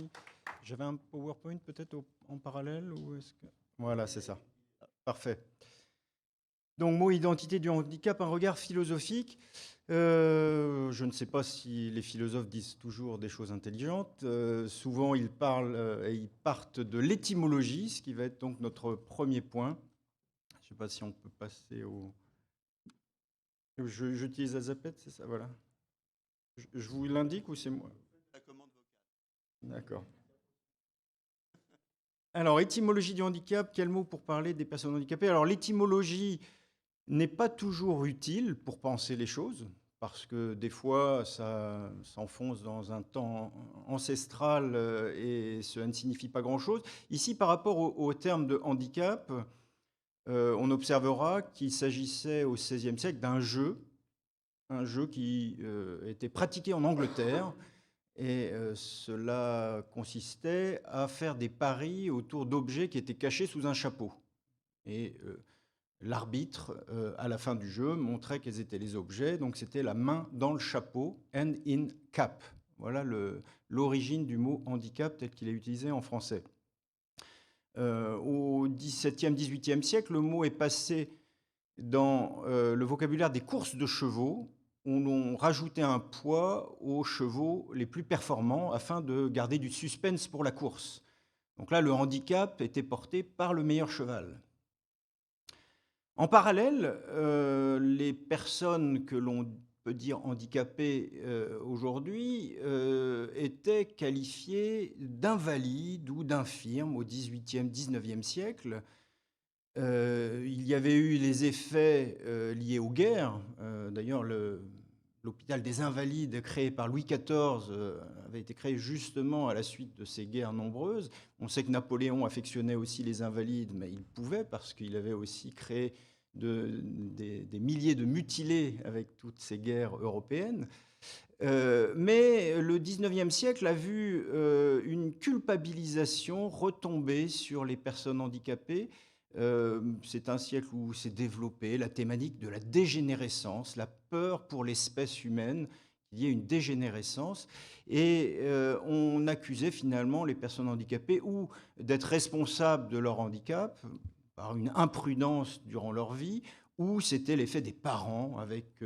merci. J'avais un PowerPoint peut-être en parallèle ou est-ce que... Voilà, c'est ça. Parfait. Donc, mot identité du handicap, un regard philosophique. Je ne sais pas si les philosophes disent toujours des choses intelligentes. Souvent, ils parlent et ils partent de l'étymologie, ce qui va être donc notre premier point. Je ne sais pas si on peut passer au... J'utilise Azapet, c'est ça, voilà. Je vous l'indique ou c'est moi? La commande vocale. D'accord. Alors, étymologie du handicap, quel mot pour parler des personnes handicapées? Alors, l'étymologie n'est pas toujours utile pour penser les choses, parce que des fois, ça s'enfonce dans un temps ancestral et cela ne signifie pas grand-chose. Ici, par rapport au terme de handicap, on observera qu'il s'agissait au XVIe siècle d'un jeu, un jeu qui était pratiqué en Angleterre, et cela consistait à faire des paris autour d'objets qui étaient cachés sous un chapeau. Et l'arbitre, à la fin du jeu, montrait quels étaient les objets. Donc c'était la main dans le chapeau, hand in cap. Voilà l'origine du mot handicap tel qu'il est utilisé en français. Au XVIIe, XVIIIe siècle, le mot est passé dans le vocabulaire des courses de chevaux, où l'on rajoutait un poids aux chevaux les plus performants afin de garder du suspense pour la course. Donc là, le handicap était porté par le meilleur cheval. En parallèle, les personnes que l'on peut dire handicapées aujourd'hui étaient qualifiées d'invalides ou d'infirmes au XVIIIe, XIXe siècle. Il y avait eu les effets liés aux guerres. D'ailleurs, l'hôpital des Invalides, créé par Louis XIV, avait été créé justement à la suite de ces guerres nombreuses. On sait que Napoléon affectionnait aussi les Invalides, mais il pouvait parce qu'il avait aussi créé des milliers de mutilés avec toutes ces guerres européennes. Mais le XIXe siècle a vu une culpabilisation retomber sur les personnes handicapées. C'est un siècle où s'est développée la thématique de la dégénérescence, la peur pour l'espèce humaine qu'il y ait une dégénérescence. Et on accusait finalement les personnes handicapées ou d'être responsables de leur handicap par une imprudence durant leur vie, ou c'était l'effet des parents avec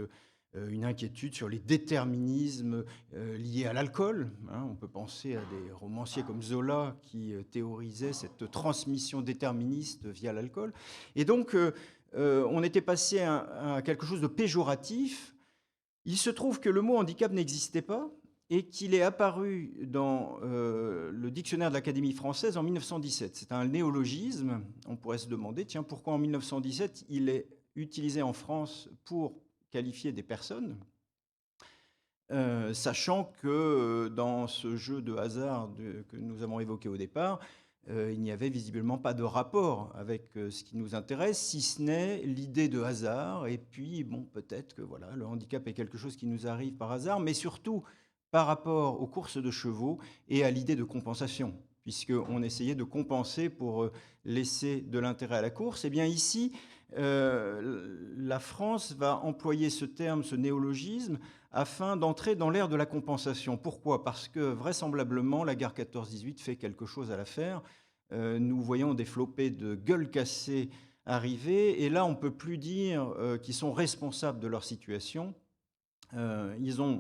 une inquiétude sur les déterminismes liés à l'alcool. On peut penser à des romanciers comme Zola qui théorisaient cette transmission déterministe via l'alcool. Et donc, on était passé à quelque chose de péjoratif. Il se trouve que le mot handicap n'existait pas et qu'il est apparu dans le dictionnaire de l'Académie française en 1917. C'est un néologisme. On pourrait se demander, tiens, pourquoi en 1917 il est utilisé en France pour qualifier des personnes, sachant que dans ce jeu de hasard que nous avons évoqué au départ, il n'y avait visiblement pas de rapport avec ce qui nous intéresse, si ce n'est l'idée de hasard. Et puis, bon, peut-être que voilà, le handicap est quelque chose qui nous arrive par hasard, mais surtout par rapport aux courses de chevaux et à l'idée de compensation, puisqu'on essayait de compenser pour laisser de l'intérêt à la course. Eh bien ici, la France va employer ce terme, ce néologisme, afin d'entrer dans l'ère de la compensation. Pourquoi? Parce que vraisemblablement, la guerre 14-18 fait quelque chose à l'affaire. Nous voyons des flopées de gueules cassées arriver, et là, on ne peut plus dire qu'ils sont responsables de leur situation. Ce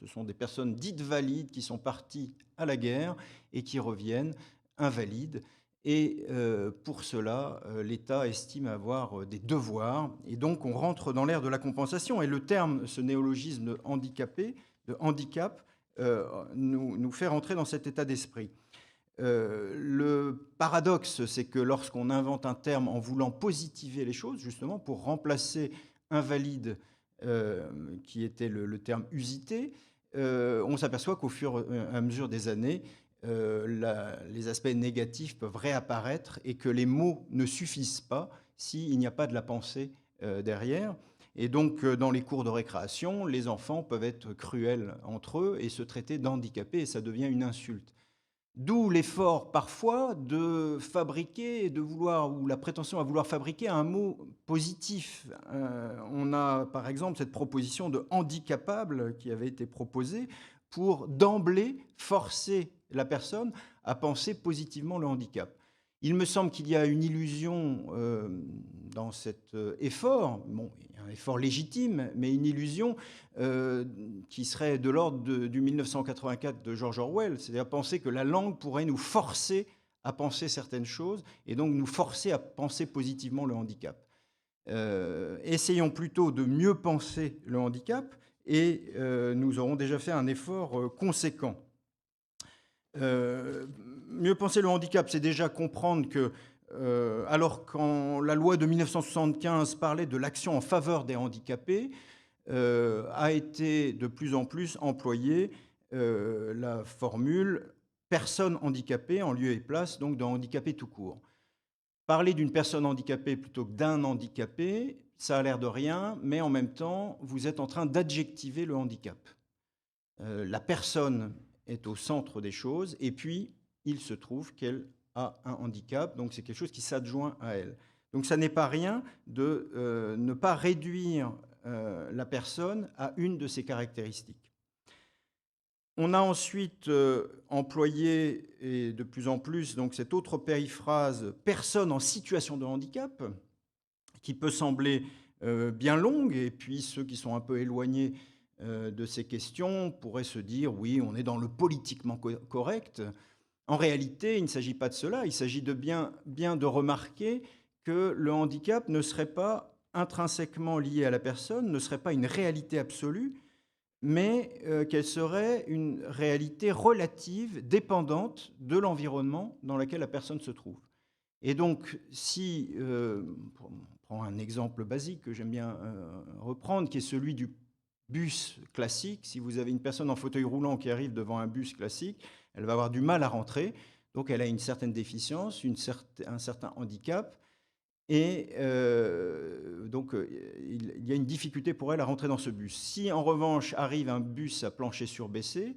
sont des personnes dites valides qui sont parties à la guerre et qui reviennent invalides. Et pour cela, l'État estime avoir des devoirs. Et donc, on rentre dans l'ère de la compensation. Et le terme, ce néologisme de handicap, nous fait rentrer dans cet état d'esprit. Le paradoxe, c'est que lorsqu'on invente un terme en voulant positiver les choses, justement, pour remplacer invalide, qui était le terme usité, on s'aperçoit qu'au fur et à mesure des années, les aspects négatifs peuvent réapparaître et que les mots ne suffisent pas s'il n'y a pas de la pensée derrière. Et donc, dans les cours de récréation, les enfants peuvent être cruels entre eux et se traiter d'handicapés, et ça devient une insulte. D'où l'effort parfois de fabriquer, de vouloir, ou la prétention à vouloir fabriquer un mot positif. On a par exemple cette proposition de handicapable qui avait été proposée, pour d'emblée forcer la personne à penser positivement le handicap. Il me semble qu'il y a une illusion dans cet effort, bon, un effort légitime, mais une illusion qui serait de l'ordre du 1984 de George Orwell, c'est-à-dire penser que la langue pourrait nous forcer à penser certaines choses et donc nous forcer à penser positivement le handicap. Essayons plutôt de mieux penser le handicap et nous aurons déjà fait un effort conséquent. Mieux penser le handicap, c'est déjà comprendre que, alors quand la loi de 1975 parlait de l'action en faveur des handicapés, a été de plus en plus employée la formule « personne handicapée » en lieu et place donc de handicapé tout court. Parler d'une personne handicapée plutôt que d'un handicapé, ça a l'air de rien, mais en même temps, vous êtes en train d'adjectiver le handicap. La personne est au centre des choses, et puis il se trouve qu'elle a un handicap, donc c'est quelque chose qui s'adjoint à elle. Donc ça n'est pas rien de ne pas réduire la personne à une de ses caractéristiques. On a ensuite employé, et de plus en plus, donc cette autre périphrase « personne en situation de handicap », qui peut sembler bien longue, et puis ceux qui sont un peu éloignés de ces questions pourraient se dire « oui, on est dans le politiquement correct ». En réalité, il ne s'agit pas de cela, il s'agit de bien de remarquer que le handicap ne serait pas intrinsèquement lié à la personne, ne serait pas une réalité absolue, mais qu'elle serait une réalité relative, dépendante de l'environnement dans lequel la personne se trouve. Et donc, si, on prend un exemple basique que j'aime bien reprendre, qui est celui du bus classique. Si vous avez une personne en fauteuil roulant qui arrive devant un bus classique, elle va avoir du mal à rentrer, donc elle a une certaine déficience, un certain handicap, et donc il y a une difficulté pour elle à rentrer dans ce bus. Si en revanche arrive un bus à plancher surbaissé,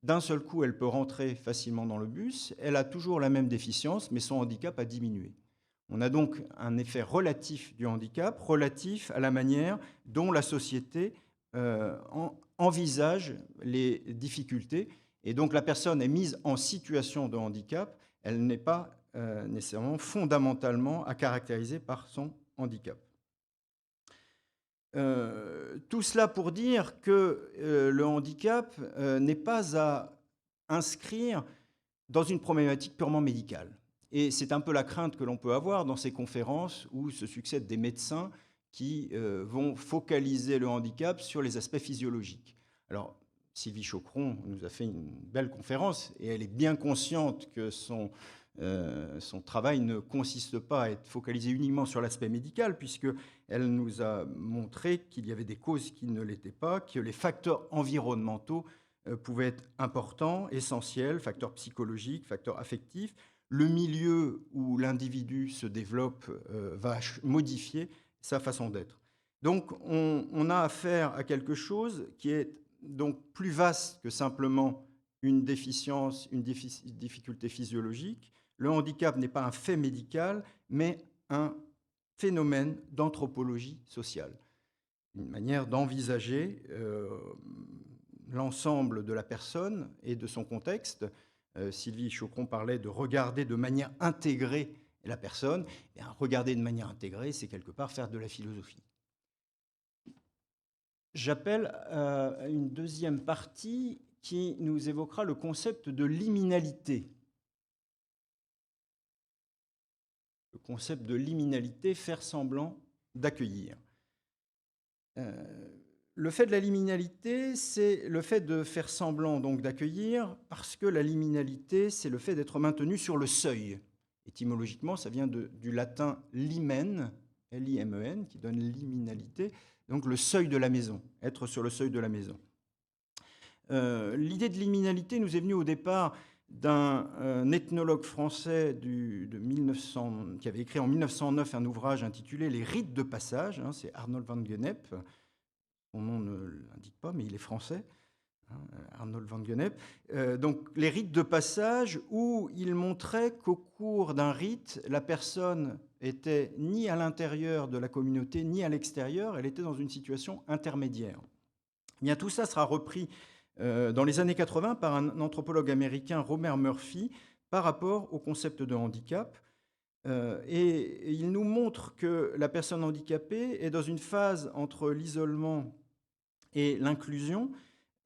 d'un seul coup elle peut rentrer facilement dans le bus, elle a toujours la même déficience, mais son handicap a diminué. On a donc un effet relatif du handicap, relatif à la manière dont la société envisage les difficultés, et donc la personne est mise en situation de handicap, elle n'est pas nécessairement fondamentalement à caractériser par son handicap. Tout cela pour dire que le handicap n'est pas à inscrire dans une problématique purement médicale. Et c'est un peu la crainte que l'on peut avoir dans ces conférences où se succèdent des médecins qui vont focaliser le handicap sur les aspects physiologiques. Alors, Sylvie Choqueron nous a fait une belle conférence et elle est bien consciente que son travail ne consiste pas à être focalisé uniquement sur l'aspect médical, puisqu'elle nous a montré qu'il y avait des causes qui ne l'étaient pas, que les facteurs environnementaux pouvaient être importants, essentiels, facteurs psychologiques, facteurs affectifs. Le milieu où l'individu se développe va modifier sa façon d'être. Donc on a affaire à quelque chose qui est donc plus vaste que simplement une déficience, une difficulté physiologique. Le handicap n'est pas un fait médical, mais un phénomène d'anthropologie sociale, une manière d'envisager l'ensemble de la personne et de son contexte. Sylvie Choqueron parlait de regarder de manière intégrée la personne. Et regarder de manière intégrée, c'est quelque part faire de la philosophie. J'appelle à une deuxième partie qui nous évoquera le concept de liminalité. Le concept de liminalité, faire semblant d'accueillir. Le fait de la liminalité, c'est le fait de faire semblant donc d'accueillir, parce que la liminalité, c'est le fait d'être maintenu sur le seuil. Étymologiquement, ça vient du latin limen, L-I-M-E-N, qui donne liminalité, donc le seuil de la maison, être sur le seuil de la maison. L'idée de liminalité nous est venue au départ d'un ethnologue français qui avait écrit en 1909 un ouvrage intitulé « Les rites de passage », c'est Arnold van Gennep. Son nom ne l'indique pas, mais il est français, Arnold van Gennep. Donc les rites de passage où il montrait qu'au cours d'un rite, la personne était ni à l'intérieur de la communauté, ni à l'extérieur, elle était dans une situation intermédiaire. Eh bien, tout ça sera repris dans les années 80 par un anthropologue américain, Romer Murphy, par rapport au concept de handicap. Et il nous montre que la personne handicapée est dans une phase entre l'isolement et l'inclusion.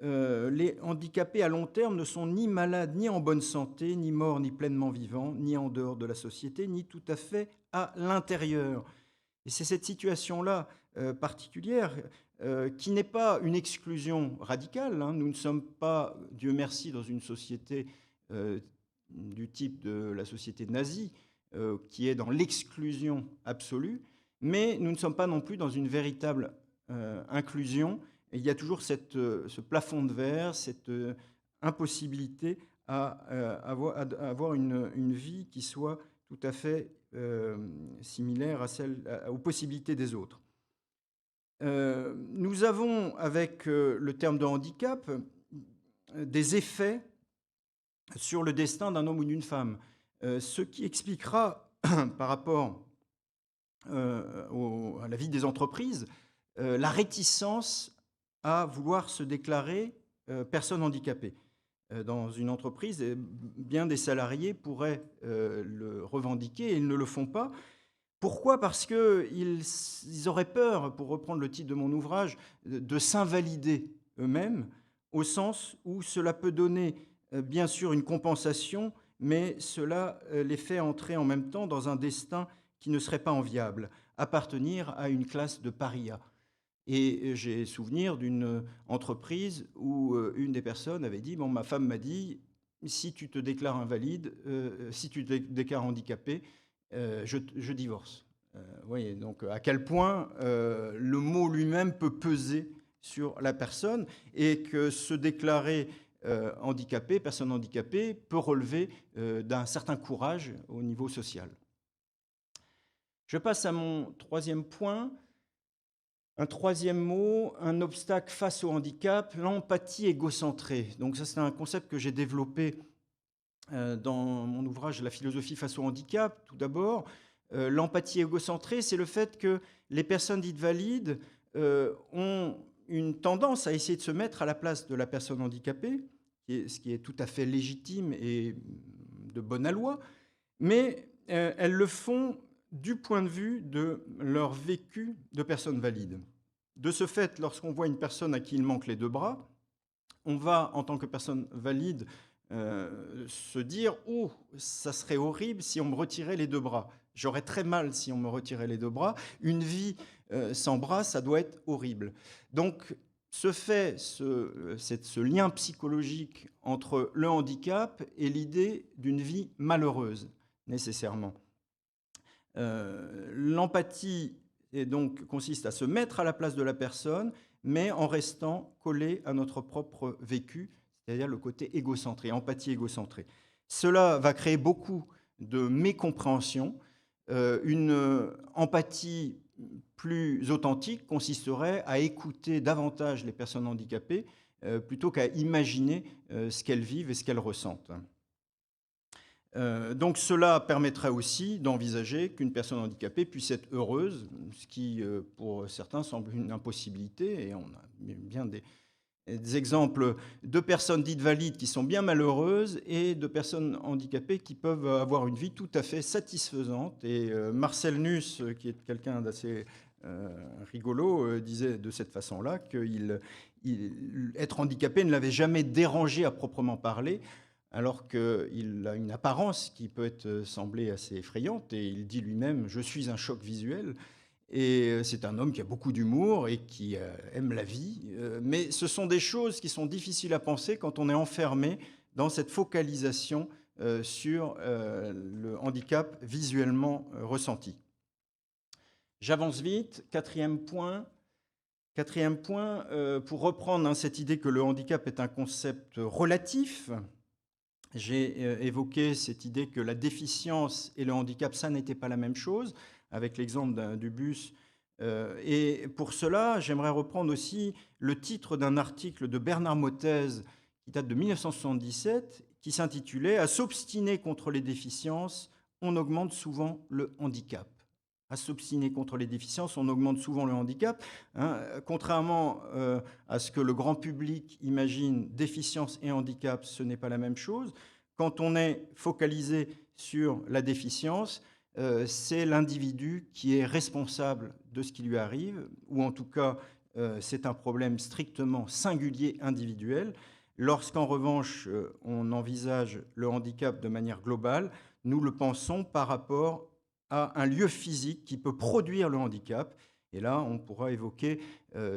Les handicapés à long terme ne sont ni malades, ni en bonne santé, ni morts, ni pleinement vivants, ni en dehors de la société, ni tout à fait à l'intérieur. Et c'est cette situation-là particulière qui n'est pas une exclusion radicale, hein. Nous ne sommes pas, Dieu merci, dans une société du type de la société nazie, qui est dans l'exclusion absolue, mais nous ne sommes pas non plus dans une véritable inclusion. Et il y a toujours ce plafond de verre, cette impossibilité à avoir une vie qui soit tout à fait similaire aux possibilités des autres. Nous avons, avec le terme de handicap, des effets sur le destin d'un homme ou d'une femme, ce qui expliquera par rapport à la vie des entreprises la réticence à vouloir se déclarer personne handicapée. Dans une entreprise, bien des salariés pourraient le revendiquer et ils ne le font pas. Pourquoi ? Parce qu'ils auraient peur, pour reprendre le titre de mon ouvrage, de s'invalider eux-mêmes, au sens où cela peut donner bien sûr une compensation, mais cela les fait entrer en même temps dans un destin qui ne serait pas enviable, appartenir à une classe de parias. Et j'ai souvenir d'une entreprise où une des personnes avait dit « Bon, ma femme m'a dit, si tu te déclares invalide, si tu te déclares handicapé, je divorce. » Vous voyez, donc à quel point le mot lui-même peut peser sur la personne et que se déclarer handicapé, personne handicapée, peut relever d'un certain courage au niveau social. Je passe à mon troisième point. Un troisième mot, un obstacle face au handicap, l'empathie égocentrée. Donc ça, c'est un concept que j'ai développé dans mon ouvrage « La philosophie face au handicap », tout d'abord. L'empathie égocentrée, c'est le fait que les personnes dites valides ont une tendance à essayer de se mettre à la place de la personne handicapée, ce qui est tout à fait légitime et de bonne aloi, mais elles le font du point de vue de leur vécu de personnes valides. De ce fait, lorsqu'on voit une personne à qui il manque les deux bras, on va, en tant que personne valide, se dire « Oh, ça serait horrible si on me retirait les deux bras. J'aurais très mal si on me retirait les deux bras. Une vie sans bras, ça doit être horrible. » Donc, ce lien psychologique entre le handicap et l'idée d'une vie malheureuse, nécessairement. L'empathie consiste à se mettre à la place de la personne, mais en restant collé à notre propre vécu, c'est-à-dire le côté égocentré, empathie égocentrée. Cela va créer beaucoup de mécompréhension. Une empathie plus authentique consisterait à écouter davantage les personnes handicapées plutôt qu'à imaginer ce qu'elles vivent et ce qu'elles ressentent. Donc cela permettrait aussi d'envisager qu'une personne handicapée puisse être heureuse, ce qui pour certains semble une impossibilité, et on a bien des exemples de personnes dites valides qui sont bien malheureuses et de personnes handicapées qui peuvent avoir une vie tout à fait satisfaisante. Et Marcel Nuss, qui est quelqu'un d'assez rigolo, disait de cette façon-là qu'être handicapé ne l'avait jamais dérangé à proprement parler, alors qu'il a une apparence qui peut sembler assez effrayante, et il dit lui-même « je suis un choc visuel ». Et c'est un homme qui a beaucoup d'humour et qui aime la vie, mais ce sont des choses qui sont difficiles à penser quand on est enfermé dans cette focalisation sur le handicap visuellement ressenti. J'avance vite, quatrième point, pour reprendre cette idée que le handicap est un concept relatif. J'ai évoqué cette idée que la déficience et le handicap, ça n'était pas la même chose, avec l'exemple du bus. Et pour cela, j'aimerais reprendre aussi le titre d'un article de Bernard Mottez, qui date de 1977, qui s'intitulait « À s'obstiner contre les déficiences, on augmente souvent le handicap ». à s'obstiner contre les déficiences, on augmente souvent le handicap, hein. Contrairement à ce que le grand public imagine, déficience et handicap, ce n'est pas la même chose. Quand on est focalisé sur la déficience, c'est l'individu qui est responsable de ce qui lui arrive, ou en tout cas, c'est un problème strictement singulier, individuel. Lorsqu'en revanche, on envisage le handicap de manière globale, nous le pensons par rapport à un lieu physique qui peut produire le handicap. Et là, on pourra évoquer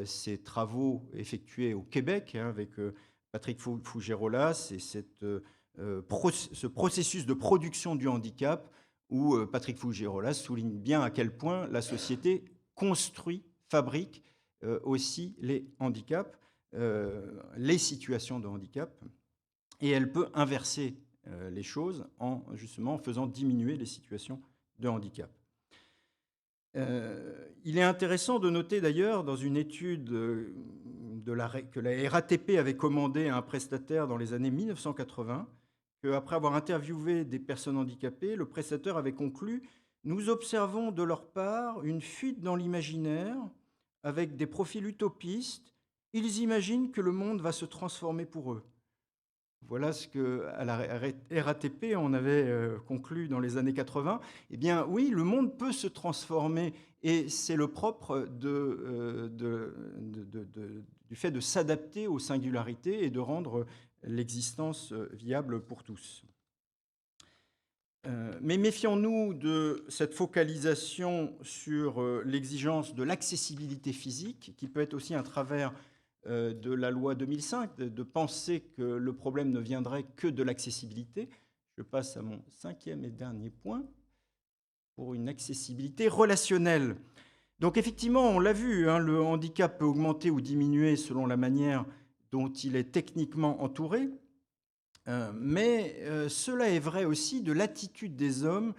ces travaux effectués au Québec, hein, avec Patrick Fougerolas et ce processus de production du handicap où Patrick Fougerolas souligne bien à quel point la société construit, fabrique aussi les handicaps, les situations de handicap, et elle peut inverser les choses en justement faisant diminuer les situations de handicap. Il est intéressant de noter d'ailleurs dans une étude que la RATP avait commandée à un prestataire dans les années 1980, qu'après avoir interviewé des personnes handicapées, le prestataire avait conclu « Nous observons de leur part une fuite dans l'imaginaire avec des profils utopistes. Ils imaginent que le monde va se transformer pour eux. » Voilà ce qu'à la RATP, on avait conclu dans les années 80. Eh bien, oui, le monde peut se transformer et c'est le propre du fait de s'adapter aux singularités et de rendre l'existence viable pour tous. Mais méfions-nous de cette focalisation sur l'exigence de l'accessibilité physique, qui peut être aussi un travers de la loi 2005, de penser que le problème ne viendrait que de l'accessibilité. Je passe à mon 5e et dernier point, pour une accessibilité relationnelle. Donc effectivement, on l'a vu, hein, le handicap peut augmenter ou diminuer selon la manière dont il est techniquement entouré, mais cela est vrai aussi de l'attitude des hommes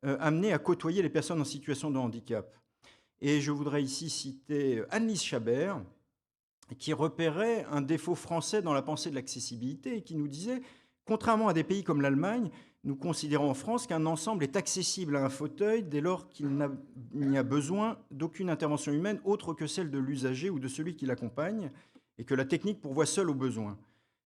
amenés à côtoyer les personnes en situation de handicap. Et je voudrais ici citer Annelise Chabert, qui repérait un défaut français dans la pensée de l'accessibilité et qui nous disait « Contrairement à des pays comme l'Allemagne, nous considérons en France qu'un ensemble est accessible à un fauteuil dès lors qu'il n'y a besoin d'aucune intervention humaine autre que celle de l'usager ou de celui qui l'accompagne et que la technique pourvoit seule aux besoins.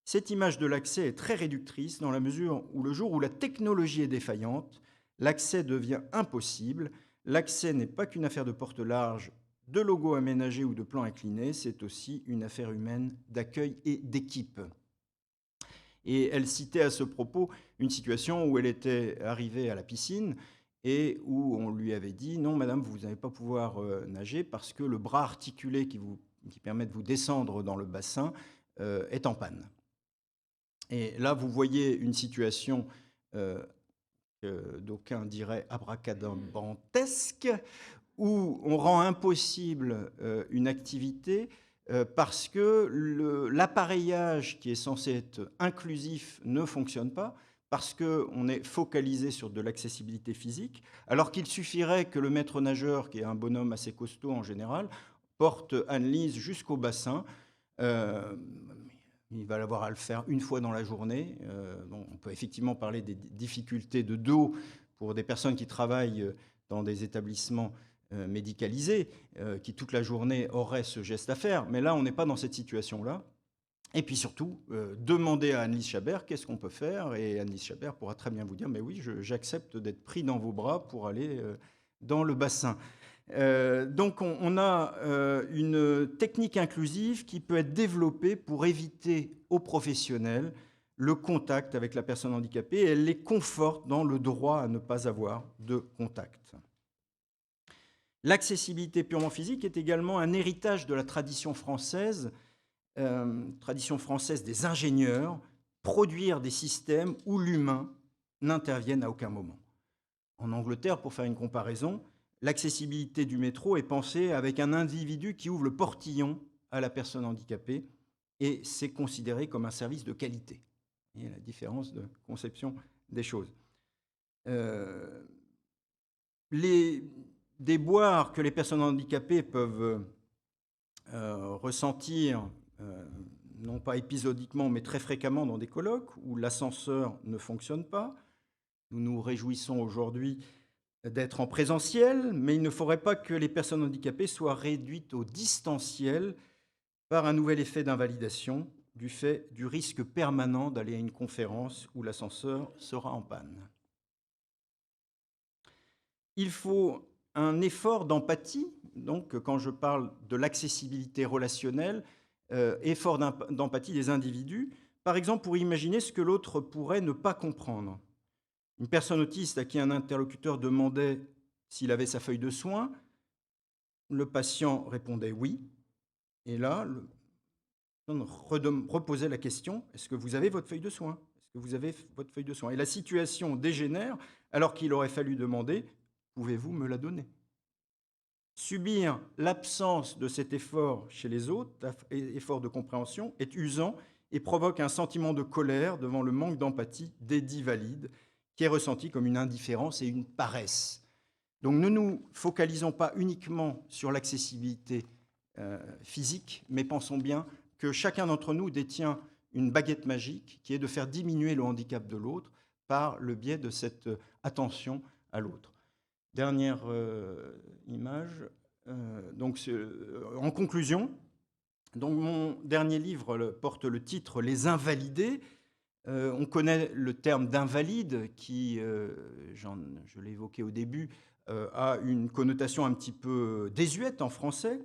Cette image de l'accès est très réductrice dans la mesure où le jour où la technologie est défaillante, l'accès devient impossible. L'accès n'est pas qu'une affaire de porte large, de logos aménagés ou de plans inclinés, c'est aussi une affaire humaine d'accueil et d'équipe. » Et elle citait à ce propos une situation où elle était arrivée à la piscine et où on lui avait dit « Non, madame, vous n'allez pas pouvoir nager parce que le bras articulé qui permet de vous descendre dans le bassin est en panne. » Et là, vous voyez une situation que d'aucuns diraient abracadabrantesque, où on rend impossible une activité parce que l'appareillage qui est censé être inclusif ne fonctionne pas, parce qu'on est focalisé sur de l'accessibilité physique, alors qu'il suffirait que le maître nageur, qui est un bonhomme assez costaud en général, porte Annelise jusqu'au bassin. Il va avoir à le faire une fois dans la journée. Bon, on peut effectivement parler des difficultés de dos pour des personnes qui travaillent dans des établissements médicalisés, qui toute la journée auraient ce geste à faire. Mais là, on n'est pas dans cette situation-là. Et puis surtout, demander à Annelise Chabert qu'est-ce qu'on peut faire. Et Annelise Chabert pourra très bien vous dire, mais oui, j'accepte d'être pris dans vos bras pour aller dans le bassin. Donc on a une technique inclusive qui peut être développée pour éviter aux professionnels le contact avec la personne handicapée et elle les conforte dans le droit à ne pas avoir de contact. L'accessibilité purement physique est également un héritage de la tradition française des ingénieurs, produire des systèmes où l'humain n'intervienne à aucun moment. En Angleterre, pour faire une comparaison, l'accessibilité du métro est pensée avec un individu qui ouvre le portillon à la personne handicapée et c'est considéré comme un service de qualité. Il y a la différence de conception des choses. Les déboires que les personnes handicapées peuvent ressentir, non pas épisodiquement, mais très fréquemment dans des colloques où l'ascenseur ne fonctionne pas. Nous nous réjouissons aujourd'hui d'être en présentiel, mais il ne faudrait pas que les personnes handicapées soient réduites au distanciel par un nouvel effet d'invalidation du fait du risque permanent d'aller à une conférence où l'ascenseur sera en panne. Il faut un effort d'empathie, donc quand je parle de l'accessibilité relationnelle, effort d'empathie des individus, par exemple pour imaginer ce que l'autre pourrait ne pas comprendre. Une personne autiste à qui un interlocuteur demandait s'il avait sa feuille de soins, le patient répondait oui, et là, le patient reposait la question: est-ce que vous avez votre feuille de soins? Est-ce que vous avez votre feuille de soins? Et la situation dégénère alors qu'il aurait fallu demander: pouvez-vous me la donner? Subir l'absence de cet effort chez les autres, effort de compréhension, est usant et provoque un sentiment de colère devant le manque d'empathie des dits valides, qui est ressenti comme une indifférence et une paresse. Donc ne nous focalisons pas uniquement sur l'accessibilité physique, mais pensons bien que chacun d'entre nous détient une baguette magique qui est de faire diminuer le handicap de l'autre par le biais de cette attention à l'autre. Dernière image. En conclusion, donc mon dernier livre porte le titre « Les Invalidés ». On connaît le terme d'invalide qui, je l'ai évoqué au début, a une connotation un petit peu désuète en français.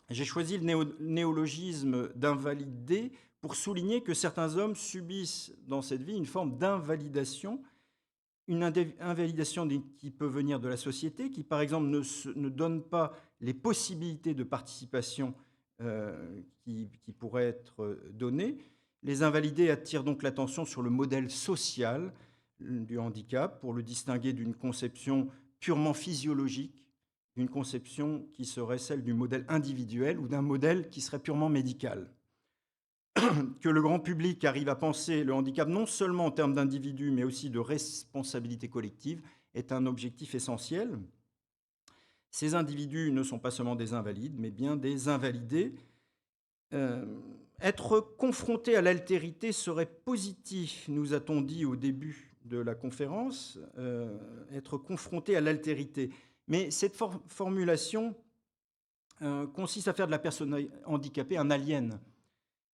J'ai choisi le néologisme d'invalidé pour souligner que certains hommes subissent dans cette vie une forme d'invalidation, une invalidation qui peut venir de la société, qui par exemple ne donne pas les possibilités de participation qui pourraient être données. Les invalidés attirent donc l'attention sur le modèle social du handicap pour le distinguer d'une conception purement physiologique, d'une conception qui serait celle du modèle individuel ou d'un modèle qui serait purement médical. Que le grand public arrive à penser le handicap non seulement en termes d'individu, mais aussi de responsabilité collective, est un objectif essentiel. Ces individus ne sont pas seulement des invalides, mais bien des invalidés. Être confronté à l'altérité serait positif, nous a-t-on dit au début de la conférence, être confronté à l'altérité. Mais cette formulation consiste à faire de la personne handicapée un alien.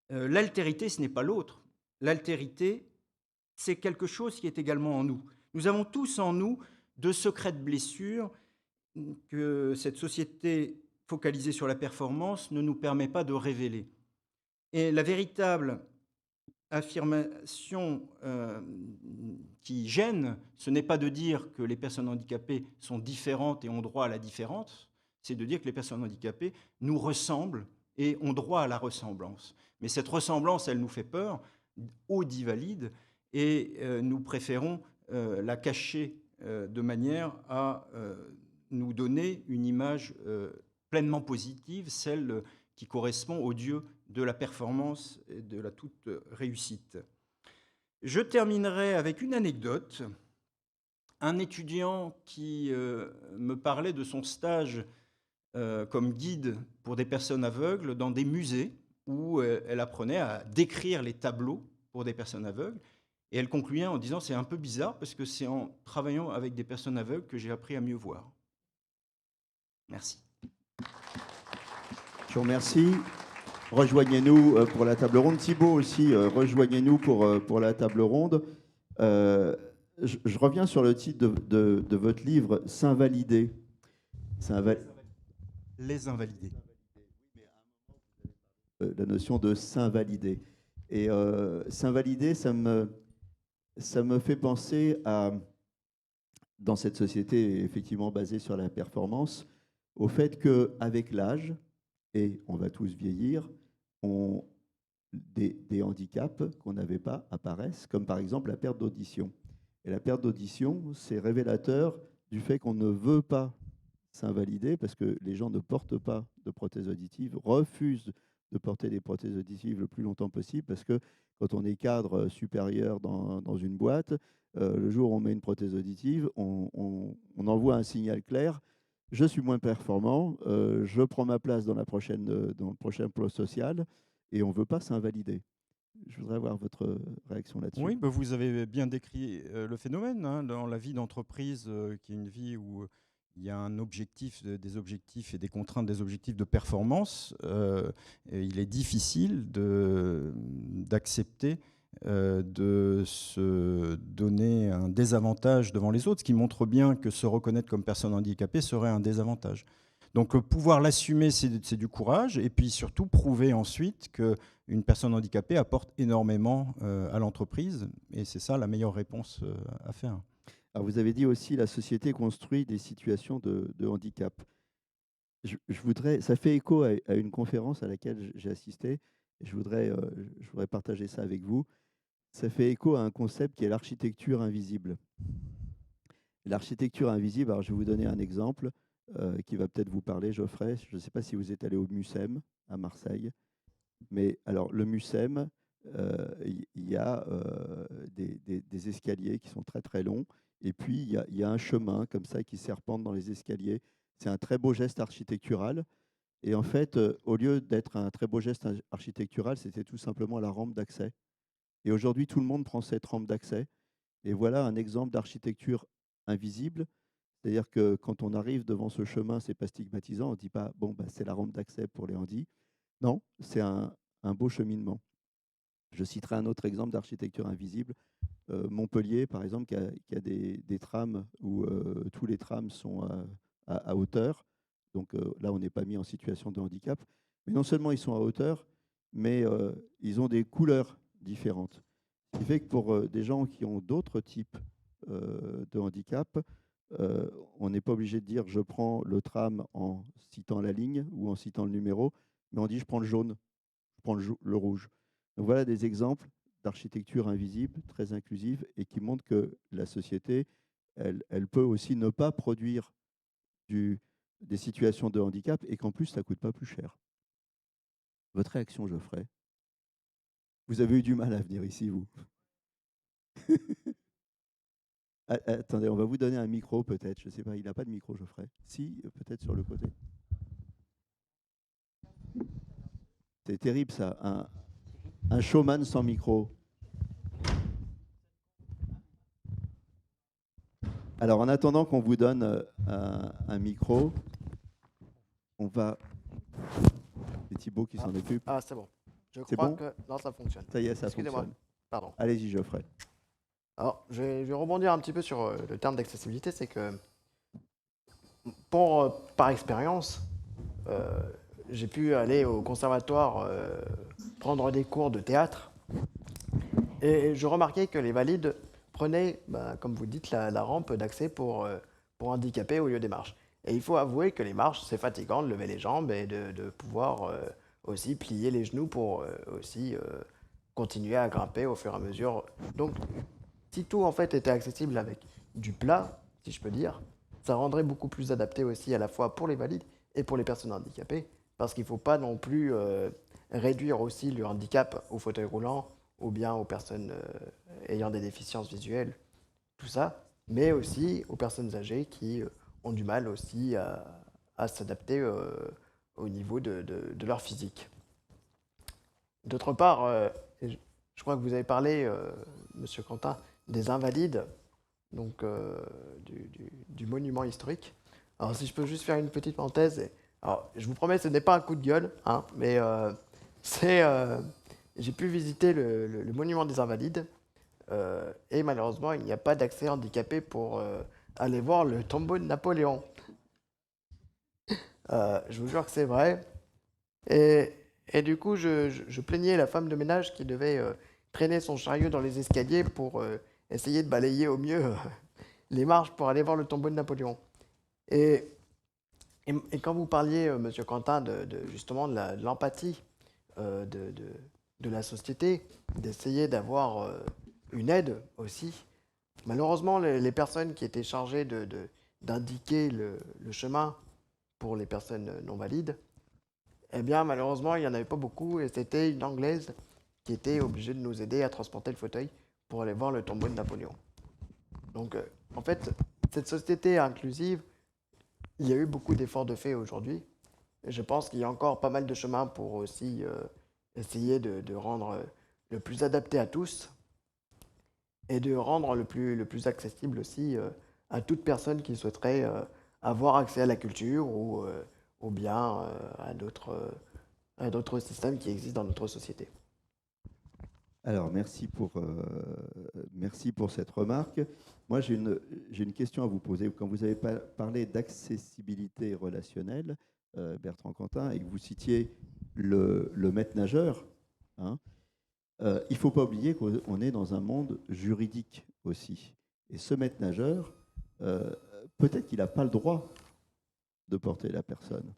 L'altérité, ce n'est pas l'autre. L'altérité, c'est quelque chose qui est également en nous. Nous avons tous en nous de secrètes blessures que cette société focalisée sur la performance ne nous permet pas de révéler. Et la véritable affirmation qui gêne, ce n'est pas de dire que les personnes handicapées sont différentes et ont droit à la différence, c'est de dire que les personnes handicapées nous ressemblent et ont droit à la ressemblance. Mais cette ressemblance, elle nous fait peur, aux dits valides, et nous préférons la cacher de manière à nous donner une image pleinement positive, celle qui correspond au dieu de la performance et de la toute réussite. Je terminerai avec une anecdote. Un étudiant qui me parlait de son stage comme guide pour des personnes aveugles dans des musées où elle apprenait à décrire les tableaux pour des personnes aveugles. Et elle concluait en disant « c'est un peu bizarre parce que c'est en travaillant avec des personnes aveugles que j'ai appris à mieux voir ». Merci. Je vous remercie. Rejoignez-nous pour la table ronde. Thibault aussi, rejoignez-nous pour la table ronde. Je reviens sur le titre de votre livre, « S'invalider ». Les invalidés. La notion de s'invalider. Et s'invalider, ça me fait penser à, dans cette société effectivement basée sur la performance, au fait qu'avec l'âge, et on va tous vieillir, des handicaps qu'on n'avait pas apparaissent, comme par exemple la perte d'audition. Et la perte d'audition, c'est révélateur du fait qu'on ne veut pas s'invalider parce que les gens ne portent pas de prothèses auditives, refusent de porter des prothèses auditives le plus longtemps possible parce que quand on est cadre supérieur dans une boîte, le jour où on met une prothèse auditive, on envoie un signal clair: je suis moins performant, je prends ma place dans le prochain plan social, et on ne veut pas s'invalider. Je voudrais avoir votre réaction là-dessus. Oui, bah, vous avez bien décrit le phénomène, hein, dans la vie d'entreprise, qui est une vie où il y a un objectif, des objectifs et des contraintes des objectifs de performance. Et il est difficile d'accepter de se donner un désavantage devant les autres, ce qui montre bien que se reconnaître comme personne handicapée serait un désavantage. Donc pouvoir l'assumer, c'est du courage, et puis surtout prouver ensuite qu'une personne handicapée apporte énormément à l'entreprise, et c'est ça la meilleure réponse à faire. Alors, vous avez dit aussi la société construit des situations de handicap. Je voudrais, ça fait écho à une conférence à laquelle j'ai assisté, et je voudrais partager ça avec vous. Ça fait écho à un concept qui est l'architecture invisible. L'architecture invisible, alors je vais vous donner un exemple qui va peut-être vous parler, Geoffrey. Je ne sais pas si vous êtes allé au Mucem à Marseille, mais alors le Mucem, il y a des escaliers qui sont très très longs, et puis il y a un chemin comme ça qui serpente dans les escaliers. C'est un très beau geste architectural. Et en fait, au lieu d'être un très beau geste architectural, c'était tout simplement la rampe d'accès. Et aujourd'hui, tout le monde prend cette rampe d'accès. Et voilà un exemple d'architecture invisible. C'est-à-dire que quand on arrive devant ce chemin, c'est pas stigmatisant. On ne dit pas, bon, bah, c'est la rampe d'accès pour les handis. Non, c'est un beau cheminement. Je citerai un autre exemple d'architecture invisible. Montpellier, par exemple, qui a des trams où tous les trams sont à hauteur. Donc là, on n'est pas mis en situation de handicap. Mais non seulement ils sont à hauteur, mais ils ont des couleurs différentes. Ce qui fait que pour des gens qui ont d'autres types de handicap, on n'est pas obligé de dire je prends le tram en citant la ligne ou en citant le numéro, mais on dit je prends le jaune, je prends le rouge. Donc voilà des exemples d'architecture invisible, très inclusive, et qui montrent que la société, elle peut aussi ne pas produire des situations de handicap et qu'en plus, ça ne coûte pas plus cher. Votre réaction, Geoffrey? Vous avez eu du mal à venir ici, vous? Attendez, on va vous donner un micro peut-être. Je ne sais pas, il n'a pas de micro, Geoffrey. Si, peut-être sur le côté. C'est terrible ça, un showman sans micro. Alors, en attendant qu'on vous donne un micro, on va... C'est Thibaut qui s'en occupe. Ah, c'est bon. Je C'est crois bon? que... Non, ça fonctionne. Ça y est, ça Excusez-moi. fonctionne. Pardon. Allez-y, Geoffrey. Alors, je vais rebondir un petit peu sur le terme d'accessibilité. C'est que, par expérience, j'ai pu aller au conservatoire prendre des cours de théâtre. Et je remarquais que les valides prenaient, comme vous dites, la rampe d'accès pour handicapés au lieu des marches. Et il faut avouer que les marches, c'est fatigant de lever les jambes et de pouvoir aussi plier les genoux pour aussi continuer à grimper au fur et à mesure. Donc, si tout en fait était accessible avec du plat, si je peux dire, ça rendrait beaucoup plus adapté aussi à la fois pour les valides et pour les personnes handicapées, parce qu'il ne faut pas non plus réduire aussi le handicap aux fauteuils roulants ou bien aux personnes ayant des déficiences visuelles, tout ça, mais aussi aux personnes âgées qui ont du mal aussi à s'adapter au niveau de leur physique. D'autre part, je crois que vous avez parlé, Monsieur Quentin, des invalides, donc du monument historique. Alors si je peux juste faire une petite parenthèse, alors je vous promets, ce n'est pas un coup de gueule, hein, mais j'ai pu visiter le monument des Invalides et malheureusement, il n'y a pas d'accès handicapé pour aller voir le tombeau de Napoléon. Je vous jure que c'est vrai. Et du coup, je plaignais la femme de ménage qui devait traîner son chariot dans les escaliers pour essayer de balayer au mieux les marches pour aller voir le tombeau de Napoléon. Et quand vous parliez, Monsieur Quentin, justement de l'empathie de la société, d'essayer d'avoir une aide aussi, malheureusement, les personnes qui étaient chargées d'indiquer le chemin pour les personnes non valides, eh bien, malheureusement, il n'y en avait pas beaucoup et c'était une Anglaise qui était obligée de nous aider à transporter le fauteuil pour aller voir le tombeau de Napoléon. Donc, en fait, cette société inclusive, il y a eu beaucoup d'efforts de fait aujourd'hui. Et je pense qu'il y a encore pas mal de chemin pour aussi essayer de rendre le plus adapté à tous et de rendre le plus accessible aussi à toute personne qui souhaiterait avoir accès à la culture ou bien à d'autres systèmes qui existent dans notre société. Alors, merci pour cette remarque. Moi, j'ai une question à vous poser. Quand vous avez parlé d'accessibilité relationnelle, Bertrand Cantat, et que vous citiez le maître nageur, hein, il ne faut pas oublier qu'on est dans un monde juridique aussi. Et ce maître nageur, peut-être qu'il n'a pas le droit de porter la personne.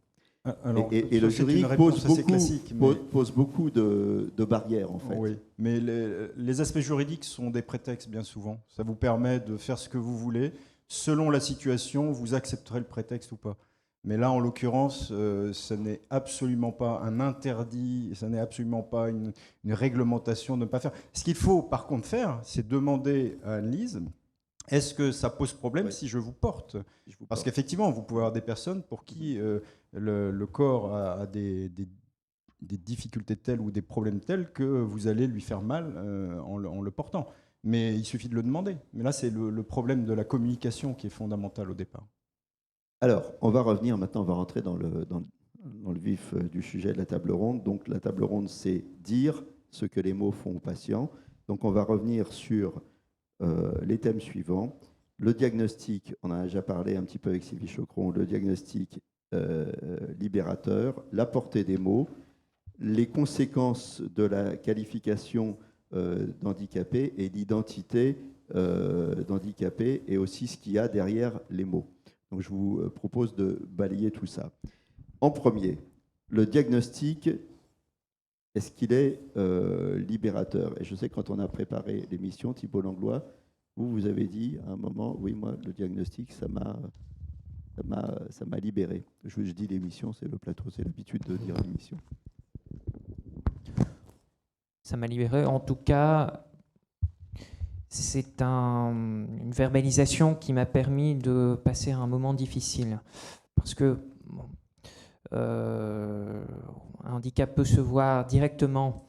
Alors, Et le ça, c'est une juridique réponse assez classique, mais- pose beaucoup de barrières, en fait. Oui, mais les aspects juridiques sont des prétextes bien souvent. Ça vous permet de faire ce que vous voulez. Selon la situation, vous accepterez le prétexte ou pas. Mais là, en l'occurrence, ce n'est absolument pas un interdit, ce n'est absolument pas une réglementation de ne pas faire. Ce qu'il faut par contre faire, c'est demander à Anne-Lise, est-ce que ça pose problème Ouais. si je vous porte? Je vous Parce parle. qu'effectivement, vous pouvez avoir des personnes pour qui le corps a des difficultés telles ou des problèmes tels que vous allez lui faire mal en le portant. Mais il suffit de le demander. Mais là, c'est le problème de la communication qui est fondamental au départ. Alors, on va revenir maintenant, on va rentrer dans le vif du sujet de la table ronde. Donc, la table ronde, c'est dire ce que les mots font aux patients. Donc, on va revenir sur les thèmes suivants. Le diagnostic, on en a déjà parlé un petit peu avec Sylvie Chocron, le diagnostic libérateur, la portée des mots, les conséquences de la qualification d'handicapé et l'identité d'handicapé et aussi ce qu'il y a derrière les mots. Donc je vous propose de balayer tout ça. En premier, le diagnostic, est-ce qu'il est libérateur? Et je sais que quand on a préparé l'émission, Thibault Langlois, vous avez dit à un moment, oui, moi, le diagnostic, ça m'a libéré. Je dis l'émission, c'est le plateau, c'est l'habitude de dire l'émission. Ça m'a libéré. En tout cas, c'est une verbalisation qui m'a permis de passer un moment difficile. Parce que un handicap peut se voir directement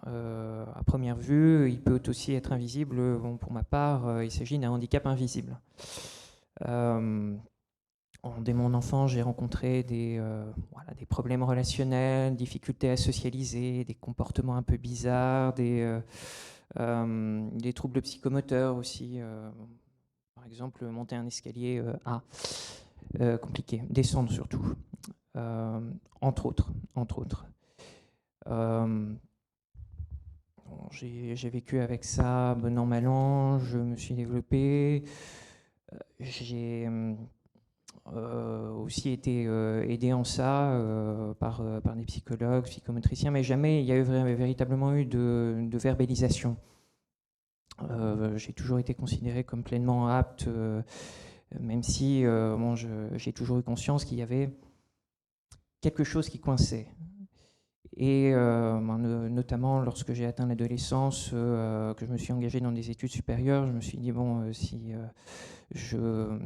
à première vue, il peut aussi être invisible. Bon, pour ma part, il s'agit d'un handicap invisible. Dès mon enfance, j'ai rencontré des problèmes relationnels, difficultés à socialiser, des comportements un peu bizarres, des troubles psychomoteurs aussi. Par exemple, monter un escalier compliqué, descendre surtout, entre autres. J'ai vécu avec ça bon an, mal an, je me suis développé. J'ai aussi été aidé en ça par des psychologues, psychomotriciens, mais jamais il y a véritablement eu de verbalisation. J'ai toujours été considéré comme pleinement apte, même si j'ai toujours eu conscience qu'il y avait quelque chose qui coinçait. Et notamment lorsque j'ai atteint l'adolescence, que je me suis engagé dans des études supérieures, je me suis dit, si je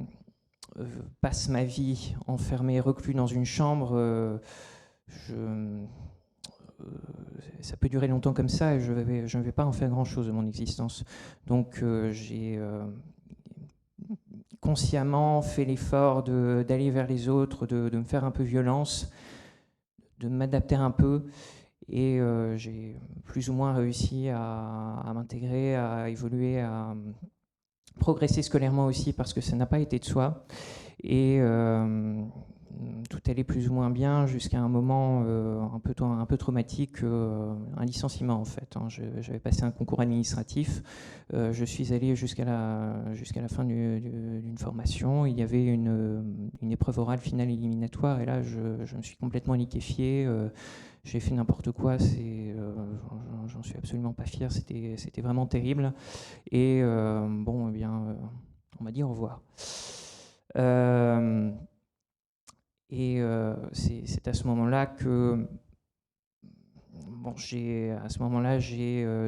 passe ma vie enfermé, reclus dans une chambre, ça peut durer longtemps comme ça et je ne vais pas en faire grand-chose de mon existence. Donc j'ai consciemment fait l'effort d'aller vers les autres, de me faire un peu violence, de m'adapter un peu, et j'ai plus ou moins réussi à m'intégrer, à évoluer, à progresser scolairement aussi, parce que ça n'a pas été de soi, et tout allait plus ou moins bien jusqu'à un moment un peu traumatique, un licenciement en fait. J'avais passé un concours administratif, je suis allé jusqu'à la fin d'une formation, il y avait une épreuve orale finale éliminatoire, et là je me suis complètement liquéfié, j'ai fait n'importe quoi, j'en suis absolument pas fier, c'était vraiment terrible, et on m'a dit au revoir. C'est à ce moment-là que j'ai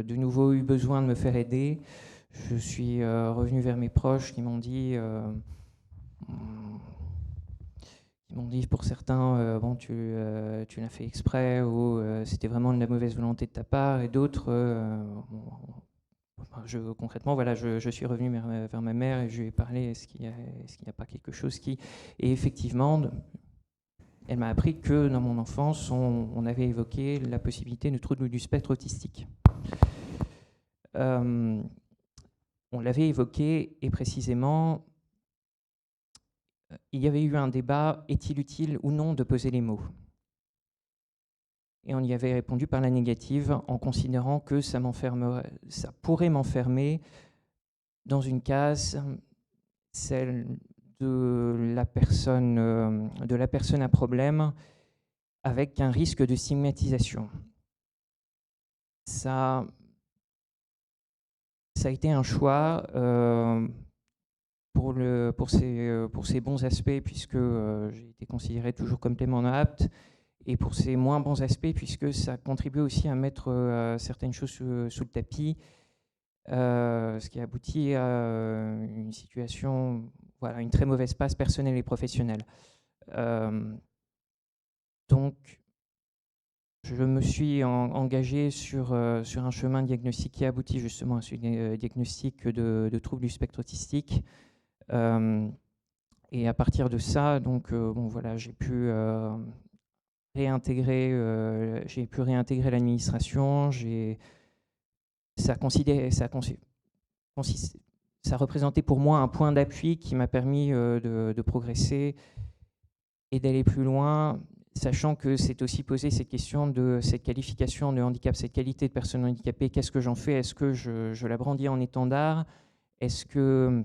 de nouveau eu besoin de me faire aider. Je suis revenu vers mes proches qui m'ont dit Ils m'ont dit pour certains, bon, tu l'as fait exprès ou c'était vraiment de la mauvaise volonté de ta part, et d'autres, bon, enfin, concrètement, voilà, je suis revenu vers ma mère et je lui ai parlé, est-ce qu'il n'y a pas quelque chose qui... Et effectivement, elle m'a appris que dans mon enfance, on avait évoqué la possibilité de troubles du spectre autistique. On l'avait évoqué, et précisément, il y avait eu un débat, est-il utile ou non de poser les mots? Et on y avait répondu par la négative, en considérant que ça pourrait m'enfermer dans une case, celle de la personne à problème, avec un risque de stigmatisation. Ça a été un choix pour ses bons aspects, puisque j'ai été considéré toujours comme pleinement apte, et pour ses moins bons aspects, puisque ça contribue aussi à mettre certaines choses sous le tapis, ce qui aboutit à une situation, voilà, une très mauvaise passe personnelle et professionnelle. Donc, je me suis engagé sur un chemin de diagnostic qui aboutit justement à ce diagnostic de troubles du spectre autistique. Et à partir de ça, donc, bon, voilà, j'ai pu réintégrer l'administration. Ça représentait pour moi un point d'appui qui m'a permis de progresser et d'aller plus loin, sachant que c'est aussi posé cette question de cette qualification de handicap, cette qualité de personne handicapée. Qu'est-ce que j'en fais? Est-ce que je la brandis en étendard? Est-ce que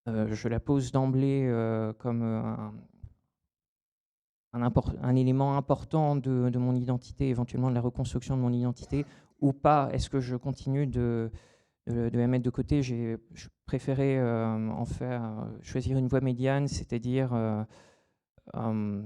je la pose d'emblée comme un élément important de mon identité, éventuellement de la reconstruction de mon identité, ou pas? Est-ce que je continue de la mettre de côté? Je préférais choisir une voie médiane, c'est-à-dire ne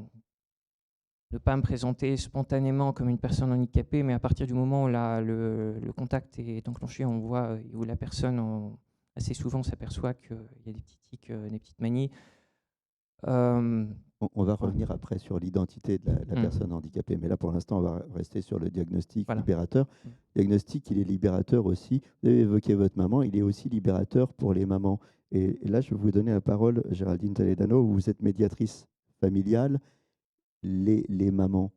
pas me présenter spontanément comme une personne handicapée, mais à partir du moment où le contact est enclenché, on voit, où la personne, assez souvent, s'aperçoit qu'il y a des petits tics, des petites manies. On va revenir après sur l'identité de la personne handicapée, mais là pour l'instant on va rester sur le diagnostic libérateur. Diagnostic, il est libérateur aussi. Vous avez évoqué votre maman, il est aussi libérateur pour les mamans. Et là je vais vous donner la parole, Géraldine Toledano, vous êtes médiatrice familiale. Les mamans,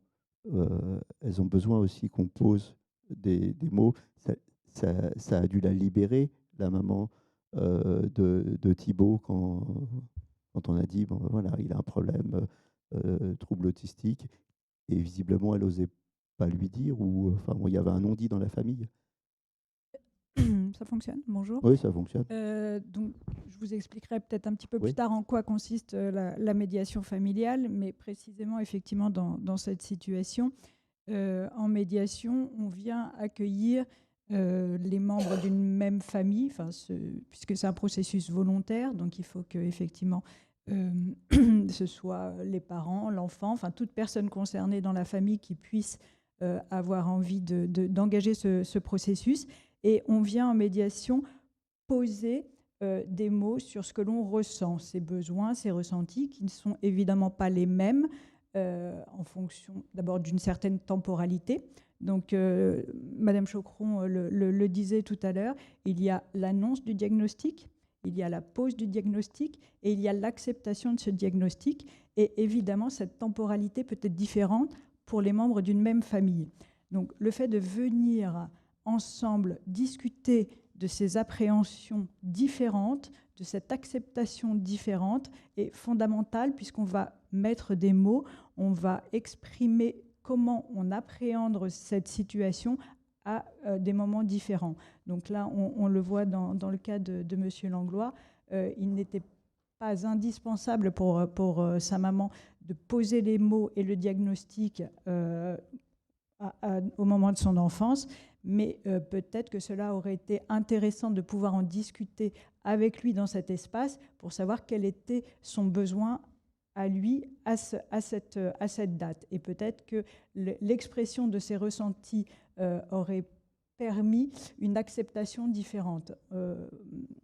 elles ont besoin aussi qu'on pose des mots. Ça a dû la libérer, la maman de Thibaut, quand on a dit, bon, voilà, il a un problème, trouble autistique, et visiblement, elle n'osait pas lui dire, ou enfin, il y avait un non-dit dans la famille. Ça fonctionne, bonjour. Oui, ça fonctionne. Donc, je vous expliquerai peut-être un petit peu plus tard en quoi consiste la médiation familiale, mais précisément, effectivement, dans cette situation, en médiation, on vient accueillir les membres d'une même famille, puisque c'est un processus volontaire, donc il faut qu'effectivement, ce soit les parents, l'enfant, enfin toute personne concernée dans la famille qui puisse avoir envie d'engager ce processus. Et on vient en médiation poser des mots sur ce que l'on ressent, ses besoins, ses ressentis, qui ne sont évidemment pas les mêmes en fonction d'abord d'une certaine temporalité. Donc, Madame Chocron le disait tout à l'heure, il y a l'annonce du diagnostic, il y a la pose du diagnostic et il y a l'acceptation de ce diagnostic. Et évidemment, cette temporalité peut être différente pour les membres d'une même famille. Donc, le fait de venir ensemble discuter de ces appréhensions différentes, de cette acceptation différente est fondamentale, puisqu'on va mettre des mots, on va exprimer comment on appréhende cette situation à des moments différents. Donc là, on le voit dans le cas de M. Langlois, il n'était pas indispensable pour sa maman de poser les mots et le diagnostic au moment de son enfance, mais peut-être que cela aurait été intéressant de pouvoir en discuter avec lui dans cet espace pour savoir quel était son besoin à lui à cette date. Et peut-être que l'expression de ses ressentis aurait permis une acceptation différente.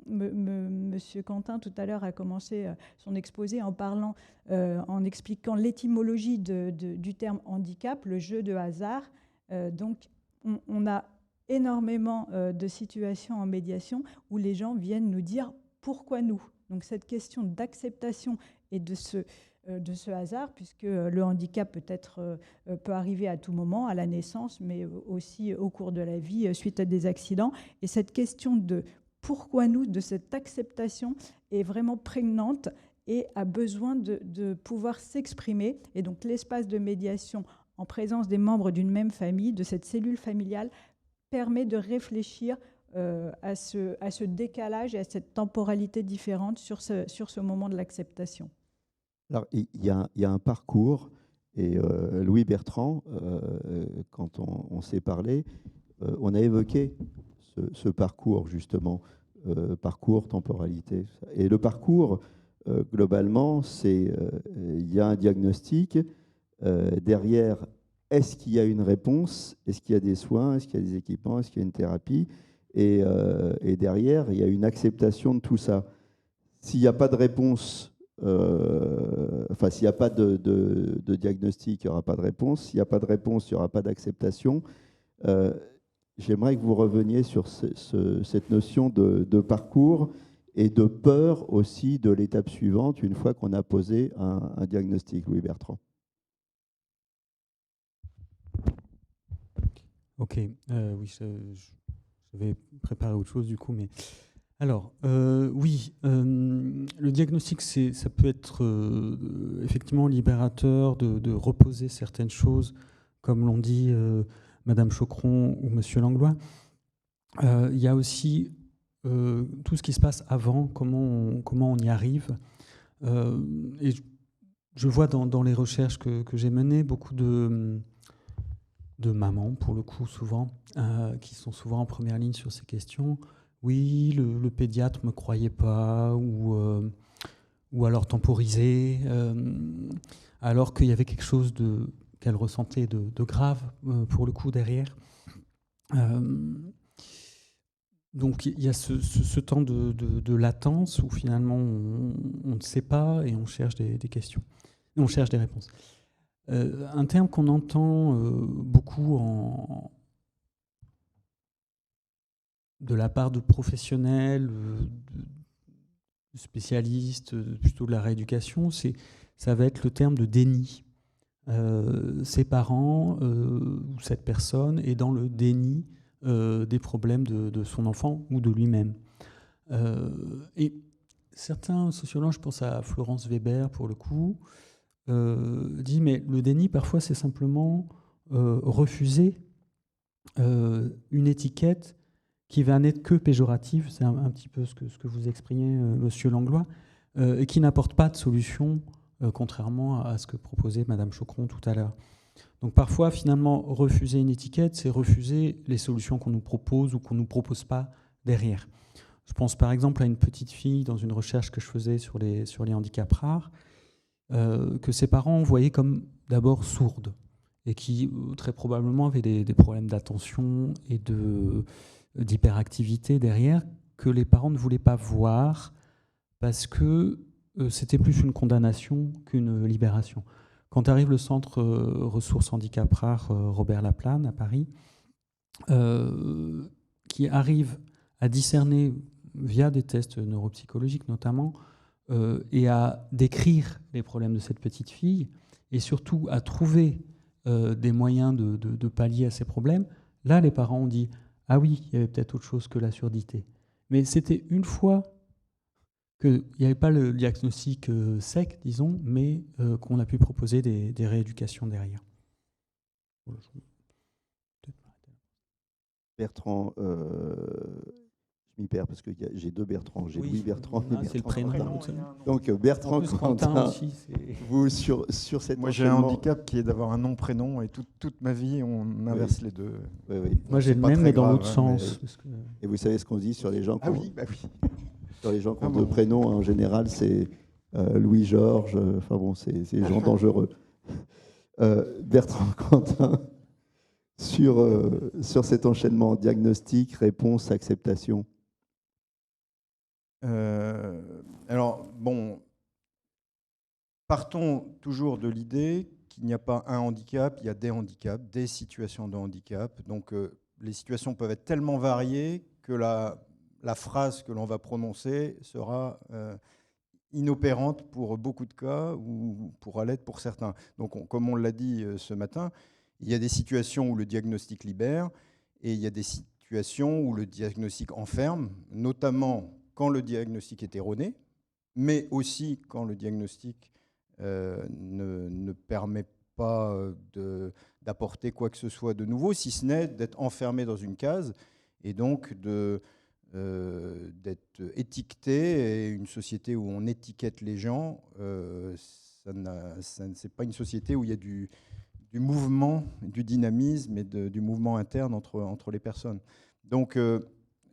Monsieur Quentin, tout à l'heure, a commencé son exposé en parlant, en expliquant l'étymologie du terme handicap, le jeu de hasard. Donc, on a énormément de situations en médiation où les gens viennent nous dire pourquoi nous. Donc, cette question d'acceptation et de ce hasard, puisque le handicap peut arriver à tout moment, à la naissance, mais aussi au cours de la vie, suite à des accidents. Et cette question de pourquoi nous, de cette acceptation, est vraiment prégnante et a besoin de pouvoir s'exprimer. Et donc l'espace de médiation en présence des membres d'une même famille, de cette cellule familiale, permet de réfléchir à ce décalage et à cette temporalité différente sur ce moment de l'acceptation. Alors, il y a un parcours, et Louis Bertrand, quand on s'est parlé, on a évoqué ce parcours, justement, parcours, temporalité. Et le parcours, globalement, il y a un diagnostic. Derrière, est-ce qu'il y a une réponse? Est-ce qu'il y a des soins? Est-ce qu'il y a des équipements? Est-ce qu'il y a une thérapie? Et derrière, il y a une acceptation de tout ça. S'il n'y a pas de réponse, s'il n'y a pas de diagnostic, il n'y aura pas de réponse. S'il n'y a pas de réponse, il n'y aura pas d'acceptation. J'aimerais que vous reveniez sur cette notion de parcours et de peur aussi de l'étape suivante, une fois qu'on a posé un diagnostic. Louis Bertrand. Ok, oui, j'avais préparé autre chose du coup, mais alors oui, le diagnostic, ça peut être effectivement libérateur de reposer certaines choses, comme l'ont dit Madame Choqueron ou Monsieur Langlois. Il y a aussi tout ce qui se passe avant, comment on y arrive. Et je vois dans les recherches que j'ai menées beaucoup de mamans, pour le coup, souvent, qui sont souvent en première ligne sur ces questions. Oui, le pédiatre ne me croyait pas, ou alors temporisé, alors qu'il y avait quelque chose qu'elle ressentait de grave, pour le coup, derrière. Donc il y a ce temps de latence où finalement on ne sait pas et on cherche des questions, on cherche des réponses. Un terme qu'on entend beaucoup de la part de professionnels, de spécialistes, plutôt de la rééducation, ça va être le terme de déni. Ses parents ou cette personne est dans le déni des problèmes de son enfant ou de lui-même. Et certains sociologues, je pense à Florence Weber pour le coup, dit mais le déni parfois c'est simplement refuser une étiquette qui va n'être que péjorative, c'est un petit peu ce que vous exprimez, Monsieur Langlois, et qui n'apporte pas de solution, contrairement à ce que proposait Madame Choqueron tout à l'heure. Donc parfois, finalement, refuser une étiquette, c'est refuser les solutions qu'on nous propose ou qu'on ne nous propose pas derrière. Je pense par exemple à une petite fille dans une recherche que je faisais sur les handicaps rares, que ses parents voyaient comme d'abord sourde et qui très probablement avait des problèmes d'attention et d'hyperactivité derrière que les parents ne voulaient pas voir parce que c'était plus une condamnation qu'une libération. Quand arrive le centre ressources handicap rares Robert Laplane à Paris, qui arrive à discerner via des tests neuropsychologiques notamment et à décrire les problèmes de cette petite fille et surtout à trouver des moyens de pallier à ces problèmes, là les parents ont dit « Ah oui, il y avait peut-être autre chose que la surdité ». Mais c'était une fois qu'il n'y avait pas le diagnostic sec, disons, mais qu'on a pu proposer des rééducations derrière. Voilà, Bertrand, je m'y perds parce que j'ai deux Bertrand. J'ai oui, Louis Bertrand et Bertrand. c'est le prénom. Donc Bertrand Quentin, aussi, vous sur cet Moi j'ai un enchaînement- handicap qui est d'avoir un nom-prénom et toute ma vie on inverse les deux. Oui, oui. Moi j'ai c'est le pas même, très mais dans grave, l'autre hein, sens. Parce que... Et vous savez ce qu'on dit sur les gens qui Ah ont, oui, bah oui. sur les gens qui ont Ah deux bon. prénoms, en général c'est Louis-Georges, enfin bon, c'est des gens dangereux. Bertrand Quentin, sur cet enchaînement diagnostic, réponse, acceptation. Alors, bon, partons toujours de l'idée qu'il n'y a pas un handicap, il y a des handicaps, des situations de handicap. Donc, les situations peuvent être tellement variées que la phrase que l'on va prononcer sera inopérante pour beaucoup de cas ou pourra l'être pour certains. Donc, comme on l'a dit ce matin, il y a des situations où le diagnostic libère et il y a des situations où le diagnostic enferme, notamment quand le diagnostic est erroné, mais aussi quand le diagnostic ne permet pas d'apporter quoi que ce soit de nouveau, si ce n'est d'être enfermé dans une case et donc d'être étiqueté. Et une société où on étiquette les gens, c'est pas une société où il y a du mouvement, du dynamisme et du mouvement interne entre les personnes. Donc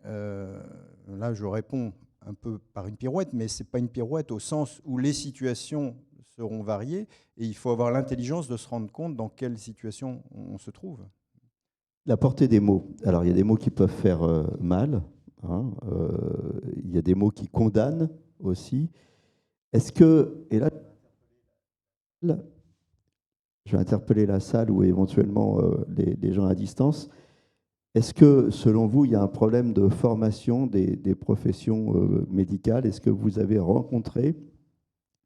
là, je réponds un peu par une pirouette, mais ce n'est pas une pirouette au sens où les situations seront variées et il faut avoir l'intelligence de se rendre compte dans quelle situation on se trouve. La portée des mots. Alors, il y a des mots qui peuvent faire mal. Hein, il y a des mots qui condamnent aussi. Est-ce que, et là, je vais interpeller la salle ou éventuellement les gens à distance, est-ce que, selon vous, il y a un problème de formation des professions médicales? Est-ce que vous avez rencontré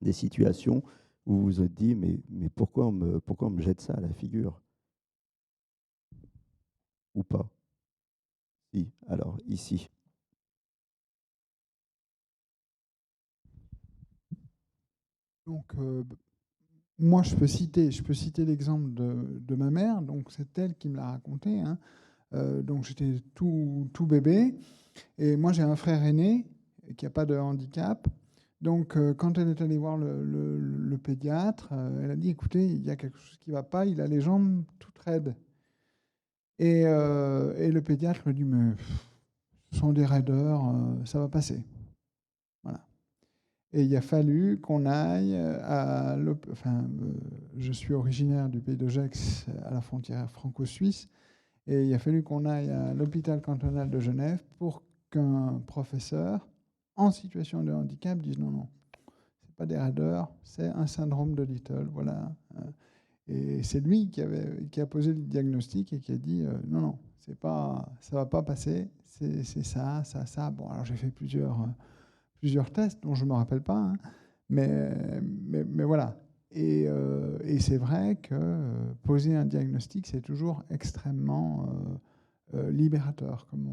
des situations où vous vous êtes dit, mais pourquoi on me jette ça à la figure? Ou pas? Si, alors, ici. Donc, moi, je peux citer l'exemple de ma mère. Donc, c'est elle qui me l'a raconté. Hein. Donc, j'étais tout bébé. Et moi, j'ai un frère aîné qui n'a pas de handicap. Donc, quand elle est allée voir le pédiatre, elle a dit, écoutez, il y a quelque chose qui ne va pas. Il a les jambes toutes raides. Et le pédiatre lui dit, mais ce sont des raideurs, ça va passer. Voilà. Et il a fallu qu'on aille à je suis originaire du pays de Gex, à la frontière franco-suisse, et il a fallu qu'on aille à l'hôpital cantonal de Genève pour qu'un professeur en situation de handicap dise non, c'est pas des raideurs, c'est un syndrome de Little, voilà. Et c'est lui qui a posé le diagnostic et qui a dit non, ça va pas passer, c'est ça. Bon, alors j'ai fait plusieurs tests dont je ne me rappelle pas, hein, mais voilà. Et c'est vrai que poser un diagnostic, c'est toujours extrêmement libérateur, comme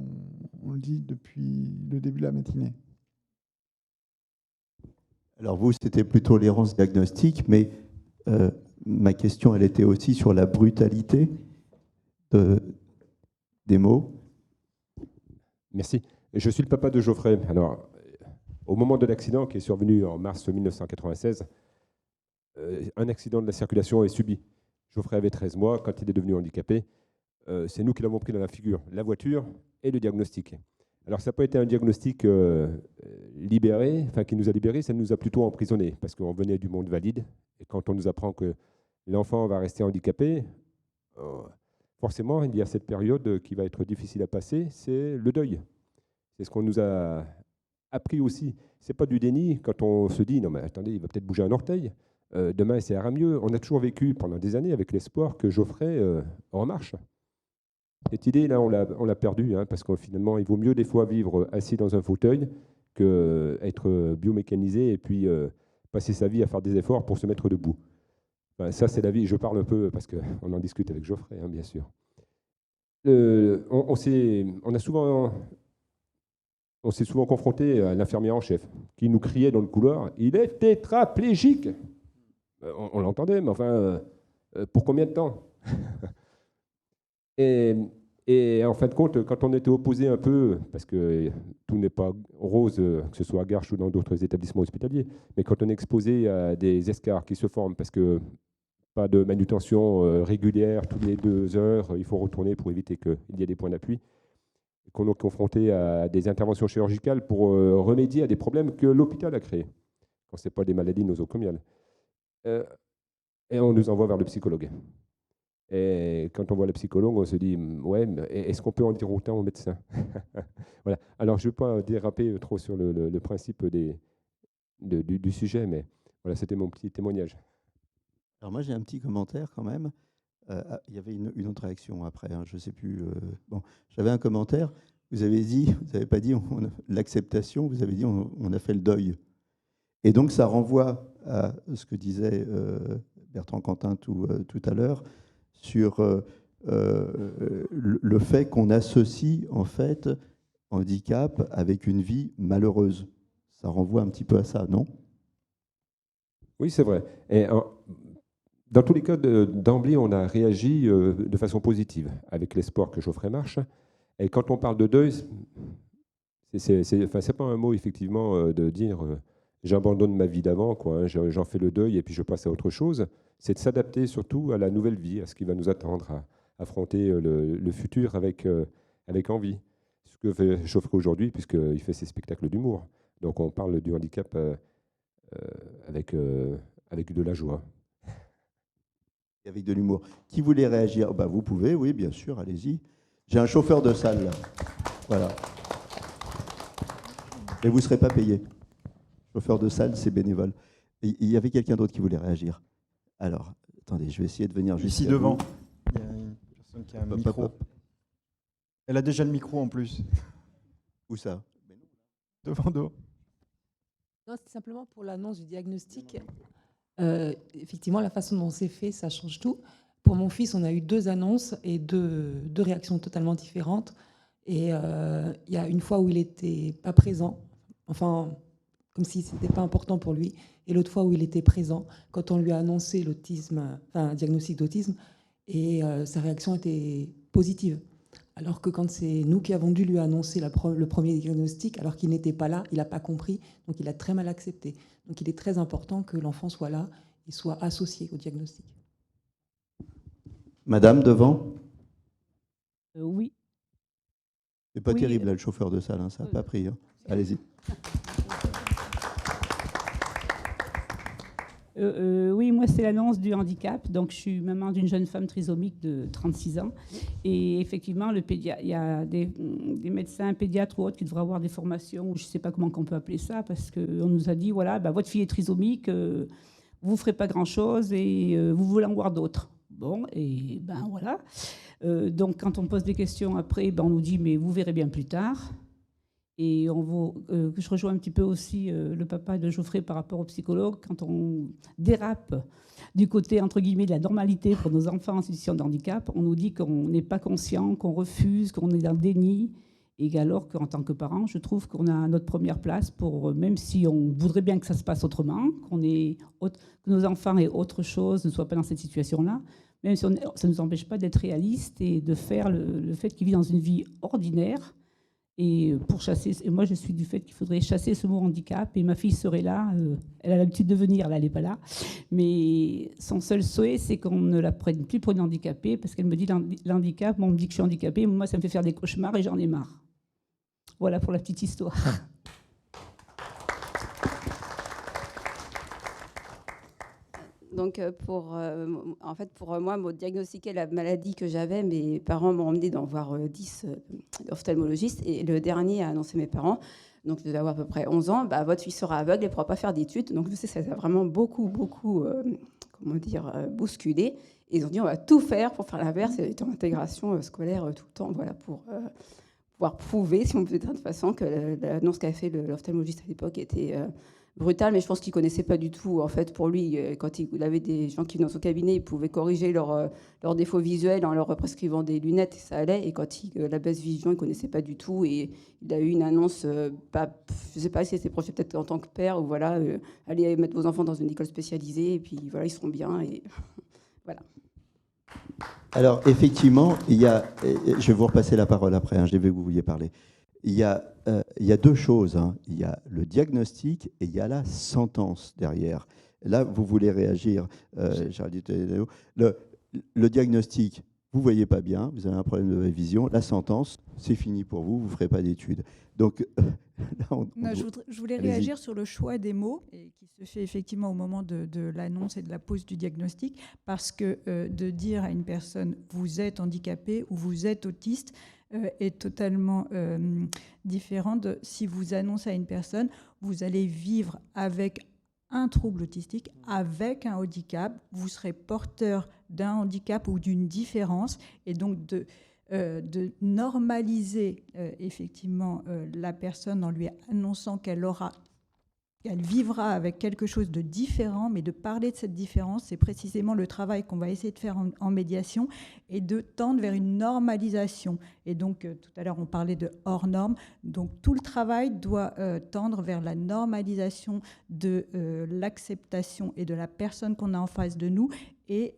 on le dit depuis le début de la matinée. Alors vous, c'était plutôt l'errance diagnostique, mais ma question, elle était aussi sur la brutalité des mots. Merci. Je suis le papa de Geoffrey. Alors, au moment de l'accident qui est survenu en mars 1996, un accident de la circulation est subi. Geoffrey avait 13 mois. Quand il est devenu handicapé, c'est nous qui l'avons pris dans la figure, la voiture et le diagnostic. Alors, ça n'a pas été un diagnostic libéré, enfin qui nous a libérés, ça nous a plutôt emprisonnés, parce qu'on venait du monde valide. Et quand on nous apprend que l'enfant va rester handicapé, forcément, il y a cette période qui va être difficile à passer, c'est le deuil. C'est ce qu'on nous a appris aussi. Ce n'est pas du déni quand on se dit « non mais attendez, il va peut-être bouger un orteil, demain ça ira mieux ». On a toujours vécu pendant des années avec l'espoir que Geoffrey en marche. Cette idée, là, on l'a perdue, hein, parce que finalement, il vaut mieux des fois vivre assis dans un fauteuil qu'être biomécanisé et puis passer sa vie à faire des efforts pour se mettre debout. Enfin, ça, c'est la vie. Je parle un peu parce qu'on en discute avec Geoffrey, hein, bien sûr. On s'est souvent confronté à l'infirmière en chef qui nous criait dans le couloir « il est tétraplégique ». On l'entendait, mais enfin, pour combien de temps? Et en fin de compte, quand on était opposé un peu, parce que tout n'est pas rose, que ce soit à Garches ou dans d'autres établissements hospitaliers, mais quand on est exposé à des escarres qui se forment parce que pas de manutention régulière, toutes les 2 heures, il faut retourner pour éviter qu'il y ait des points d'appui, qu'on est confronté à des interventions chirurgicales pour remédier à des problèmes que l'hôpital a créés, quand ce n'est pas des maladies nosocomiales. Et on nous envoie vers le psychologue. Et quand on voit le psychologue, on se dit, ouais, mais est-ce qu'on peut en dire autant aux médecins? Voilà. Alors, je ne veux pas déraper trop sur le principe du sujet, mais voilà, c'était mon petit témoignage. Alors moi, j'ai un petit commentaire quand même. Il y avait une autre réaction après, hein, je ne sais plus. Bon, j'avais un commentaire. Vous n'avez pas dit l'acceptation, vous avez dit on a fait le deuil. Et donc, ça renvoie à ce que disait Bertrand Cantin tout à l'heure sur le fait qu'on associe en fait handicap avec une vie malheureuse. Ça renvoie un petit peu à ça, non? Oui, c'est vrai. Et dans tous les cas, d'emblée, on a réagi de façon positive, avec l'espoir que Geoffrey marche. Et quand on parle de deuil, c'est pas un mot, effectivement, de dire j'abandonne ma vie d'avant, quoi, hein, j'en fais le deuil et puis je passe à autre chose. C'est de s'adapter surtout à la nouvelle vie, à ce qui va nous attendre, à affronter le futur avec envie. Ce que fait Geoffrey aujourd'hui, puisqu'il fait ses spectacles d'humour. Donc on parle du handicap avec de la joie. Avec de l'humour. Qui voulait réagir? Bah, vous pouvez, oui, bien sûr, allez-y. J'ai un chauffeur de salle, là. Voilà. Et vous ne serez pas payé. Chauffeur de salle, c'est bénévole. Et il y avait quelqu'un d'autre qui voulait réagir. Alors, attendez, je vais essayer de venir juste ici devant. Il y a une personne qui a un micro. Elle a déjà le micro en plus. Où ça? Devant nous. Non, c'est simplement pour l'annonce du diagnostic. Effectivement, la façon dont c'est fait, ça change tout. Pour mon fils, on a eu 2 annonces et deux réactions totalement différentes. Et il y a une fois où il n'était pas présent, enfin, comme si ce n'était pas important pour lui, et l'autre fois où il était présent, quand on lui a annoncé l'autisme, enfin, un diagnostic d'autisme, et sa réaction était positive. Alors que quand c'est nous qui avons dû lui annoncer le premier diagnostic, alors qu'il n'était pas là, il n'a pas compris, donc il a très mal accepté. Donc il est très important que l'enfant soit là et soit associé au diagnostic. Madame, devant? Oui. C'est pas terrible, là, le chauffeur de salle, hein, ça n'a pas pris. Hein. Allez-y. Oui, moi, c'est l'annonce du handicap. Donc, je suis maman d'une jeune femme trisomique de 36 ans. Et effectivement, il y a des médecins, pédiatres ou autres qui devraient avoir des formations, ou je ne sais pas comment on peut appeler ça, parce qu'on nous a dit, voilà, votre fille est trisomique, vous ne ferez pas grand-chose et vous voulez en voir d'autres. Bon, et ben voilà. Donc, quand on pose des questions après, on nous dit, mais vous verrez bien plus tard. Et je rejoins un petit peu aussi le papa de Geoffrey par rapport au psychologue. Quand on dérape du côté, entre guillemets, de la normalité pour nos enfants en situation de handicap, on nous dit qu'on n'est pas conscient, qu'on refuse, qu'on est dans le déni. Et alors qu'en tant que parents, je trouve qu'on a notre première place pour, même si on voudrait bien que ça se passe autrement, que nos enfants aient autre chose, ne soient pas dans cette situation-là, même si ça ne nous empêche pas d'être réalistes et de faire le fait qu'ils vivent dans une vie ordinaire. Et pour chasser, et moi je suis du fait qu'il faudrait chasser ce mot handicap, et ma fille serait là, elle a l'habitude de venir, là elle n'est pas là, mais son seul souhait c'est qu'on ne la prenne plus pour une handicapée, parce qu'elle me dit l'handicap, on me dit que je suis handicapée, moi ça me fait faire des cauchemars et j'en ai marre. Voilà pour la petite histoire. Donc, pour moi, me diagnostiquer la maladie que j'avais, mes parents m'ont emmené d'en voir 10 ophtalmologistes. Et le dernier a annoncé mes parents, donc je devais avoir à peu près 11 ans, votre fille sera aveugle et ne pourra pas faire d'études. Donc, je sais, ça a vraiment beaucoup bousculé. Et ils ont dit, on va tout faire pour faire l'inverse. Et j'étais en intégration scolaire tout le temps, voilà, pour pouvoir prouver, si on peut dire de toute façon, que l'annonce qu'avait fait l'ophtalmologiste à l'époque était... brutal, mais je pense qu'il ne connaissait pas du tout. En fait, pour lui, quand il avait des gens qui venaient dans son cabinet, il pouvait corriger leurs défauts visuels en leur prescrivant des lunettes, et ça allait. Et quand la baisse vision, il ne connaissait pas du tout. Et il a eu une annonce, je ne sais pas si c'était projeté peut-être en tant que père, ou voilà, allez mettre vos enfants dans une école spécialisée, et puis voilà, ils seront bien. Et voilà. Alors, effectivement, je vais vous repasser la parole après, j'ai vu que vous vouliez parler. Il y a 2 choses. Hein. Il y a le diagnostic et il y a la sentence derrière. Là, vous voulez réagir, Géraldine. Le diagnostic, vous ne voyez pas bien, vous avez un problème de vision, la sentence, c'est fini pour vous, vous ne ferez pas d'études. Donc, là, Non, je voulais Allez-y. réagir sur le choix des mots, et qui se fait effectivement au moment de l'annonce et de la pose du diagnostic, parce que de dire à une personne « vous êtes handicapé » ou « vous êtes autiste » est totalement différent de si vous annoncez à une personne « vous allez vivre avec un trouble autistique, avec un handicap, vous serez porteur d'un handicap ou d'une différence », et donc de normaliser effectivement la personne en lui annonçant qu'elle vivra avec quelque chose de différent, mais de parler de cette différence, c'est précisément le travail qu'on va essayer de faire en médiation, et de tendre vers une normalisation. Et donc, tout à l'heure, on parlait de hors norme. Donc, tout le travail doit tendre vers la normalisation de l'acceptation et de la personne qu'on a en face de nous, et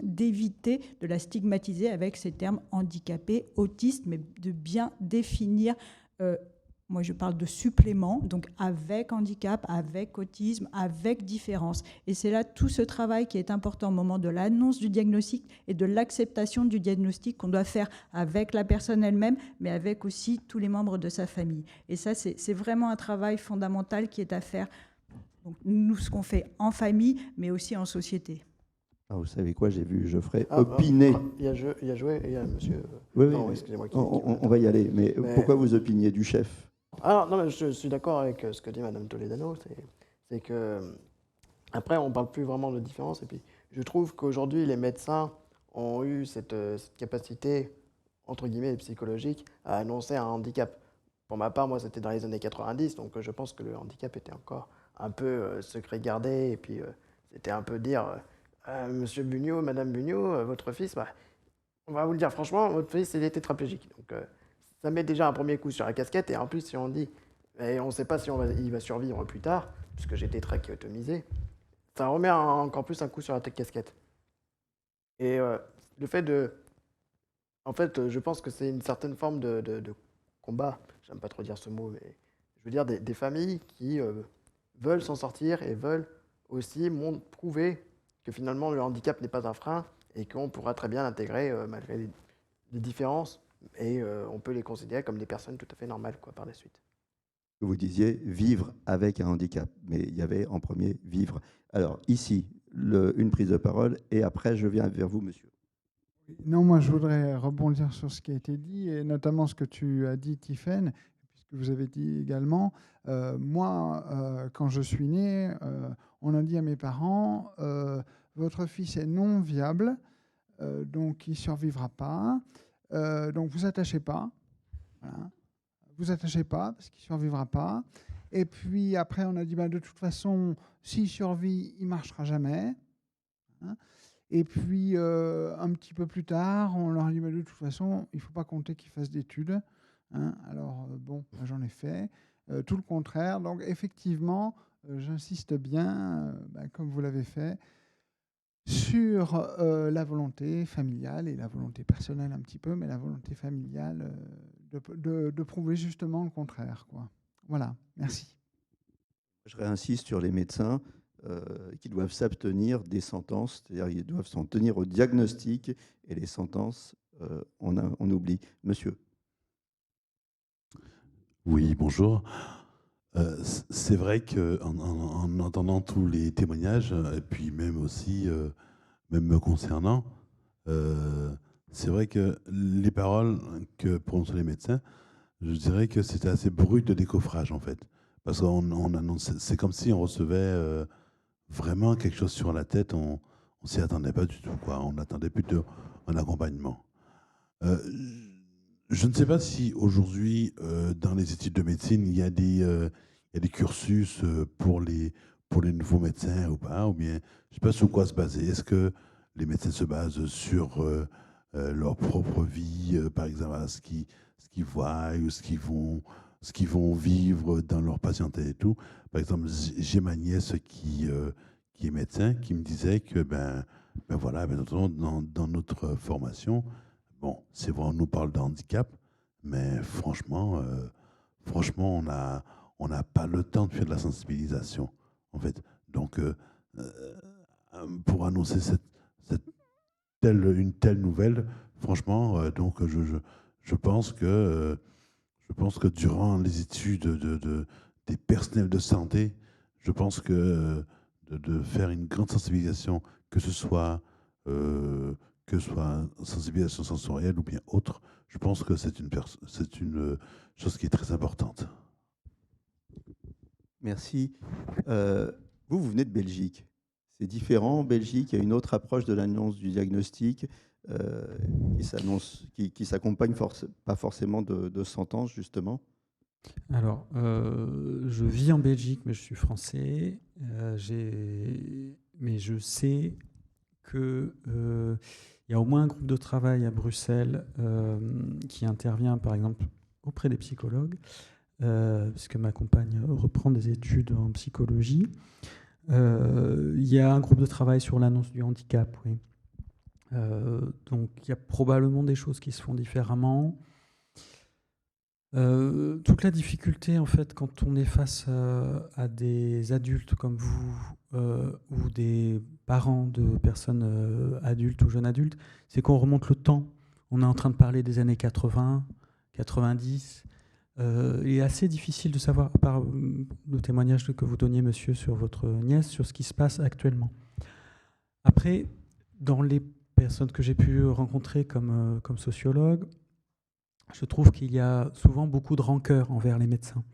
d'éviter de la stigmatiser avec ces termes handicapé, autiste, mais de bien définir. Moi, je parle de supplément, donc avec handicap, avec autisme, avec différence. Et c'est là tout ce travail qui est important au moment de l'annonce du diagnostic et de l'acceptation du diagnostic qu'on doit faire avec la personne elle-même, mais avec aussi tous les membres de sa famille. Et ça, c'est vraiment un travail fondamental qui est à faire. Donc, nous, ce qu'on fait en famille, mais aussi en société. Ah, vous savez quoi, j'ai vu Geoffrey opiner. Il y a joué, il y a monsieur... Oui, non, oui, excusez-moi. on va y aller. Mais pourquoi vous opiniez du chef? Alors, non, mais je suis d'accord avec ce que dit Madame Toledano. C'est que, après, on ne parle plus vraiment de différence. Et puis, je trouve qu'aujourd'hui, les médecins ont eu cette capacité, entre guillemets, psychologique, à annoncer un handicap. Pour ma part, moi, c'était dans les années 90, donc je pense que le handicap était encore un peu secret gardé. Et puis, c'était un peu dire, Monsieur Bugnot, Madame Bugnot, votre fils, bah, on va vous le dire franchement, votre fils, il est tétraplégique. Donc, ça met déjà un premier coup sur la casquette, et en plus, si on dit, et on ne sait pas si il va survivre plus tard, puisque j'étais trachéotomisé, ça remet encore plus un coup sur la casquette. Et le fait de... En fait, je pense que c'est une certaine forme de combat, j'aime pas trop dire ce mot, mais je veux dire des familles qui veulent s'en sortir et veulent aussi prouver que finalement le handicap n'est pas un frein et qu'on pourra très bien l'intégrer malgré les différences. Et on peut les considérer comme des personnes tout à fait normales par la suite. Vous disiez vivre avec un handicap, mais il y avait en premier vivre. Alors ici, une prise de parole, et après je viens vers vous, monsieur. Non, moi je voudrais rebondir sur ce qui a été dit, et notamment ce que tu as dit, Tiffaine, puisque vous avez dit également. Moi, quand je suis né, on a dit à mes parents, votre fils est non viable, donc il ne survivra pas. Donc vous attachez pas, voilà. Vous attachez pas parce qu'il survivra pas. Et puis après on a dit de toute façon s'il survit il marchera jamais. Hein. Et puis un petit peu plus tard on leur a dit de toute façon il faut pas compter qu'il fasse d'études. Hein. Alors bon j'en ai fait tout le contraire. Donc effectivement j'insiste bien comme vous l'avez fait, sur la volonté familiale et la volonté personnelle un petit peu, mais la volonté familiale de prouver justement le contraire, quoi. Voilà, merci. Je réinsiste sur les médecins qui doivent s'abstenir des sentences, c'est-à-dire qu'ils doivent s'en tenir au diagnostic, et les sentences, on oublie. Monsieur. Oui, bonjour. C'est vrai qu'en entendant tous les témoignages, et puis même aussi, même me concernant, c'est vrai que les paroles que prononcent les médecins, je dirais que c'était assez brut de décoffrage en fait. Parce qu'on annonce, c'est comme si on recevait vraiment quelque chose sur la tête, on s'y attendait pas du tout, quoi. On attendait plutôt un accompagnement. Je ne sais pas si aujourd'hui, dans les études de médecine, il y a des cursus pour les nouveaux médecins ou pas, ou bien je ne sais pas sur quoi se baser. Est-ce que les médecins se basent sur leur propre vie, par exemple, à ce qu'ils voient ou ce qu'ils vont vivre dans leur patientèle et tout. Par exemple, j'ai ma nièce qui est médecin, qui me disait que voilà, dans notre formation, bon, c'est vrai, on nous parle de handicap, mais franchement, on n'a pas le temps de faire de la sensibilisation, en fait. Donc, pour annoncer une telle nouvelle. Franchement, donc je pense que durant les études des personnels de santé, je pense que de faire une grande sensibilisation, que ce soit sensibilisation sensorielle ou bien autre, je pense que c'est une chose qui est très importante. Merci. Vous venez de Belgique. C'est différent en Belgique. Il y a une autre approche de l'annonce du diagnostic qui s'accompagne pas forcément de sentences, justement. Alors, je vis en Belgique, mais je suis français. Mais je sais qu'il y a au moins un groupe de travail à Bruxelles qui intervient, par exemple, auprès des psychologues, puisque ma compagne reprend des études en psychologie. Il y a un groupe de travail sur l'annonce du handicap, oui. Donc, il y a probablement des choses qui se font différemment. Toute la difficulté, en fait, quand on est face à des adultes comme vous ou des parents de personnes adultes ou jeunes adultes, c'est qu'on remonte le temps. On est en train de parler des années 80, 90. Il est assez difficile de savoir, par le témoignage que vous donniez, monsieur, sur votre nièce, sur ce qui se passe actuellement. Après, dans les personnes que j'ai pu rencontrer comme sociologue, je trouve qu'il y a souvent beaucoup de rancœur envers les médecins,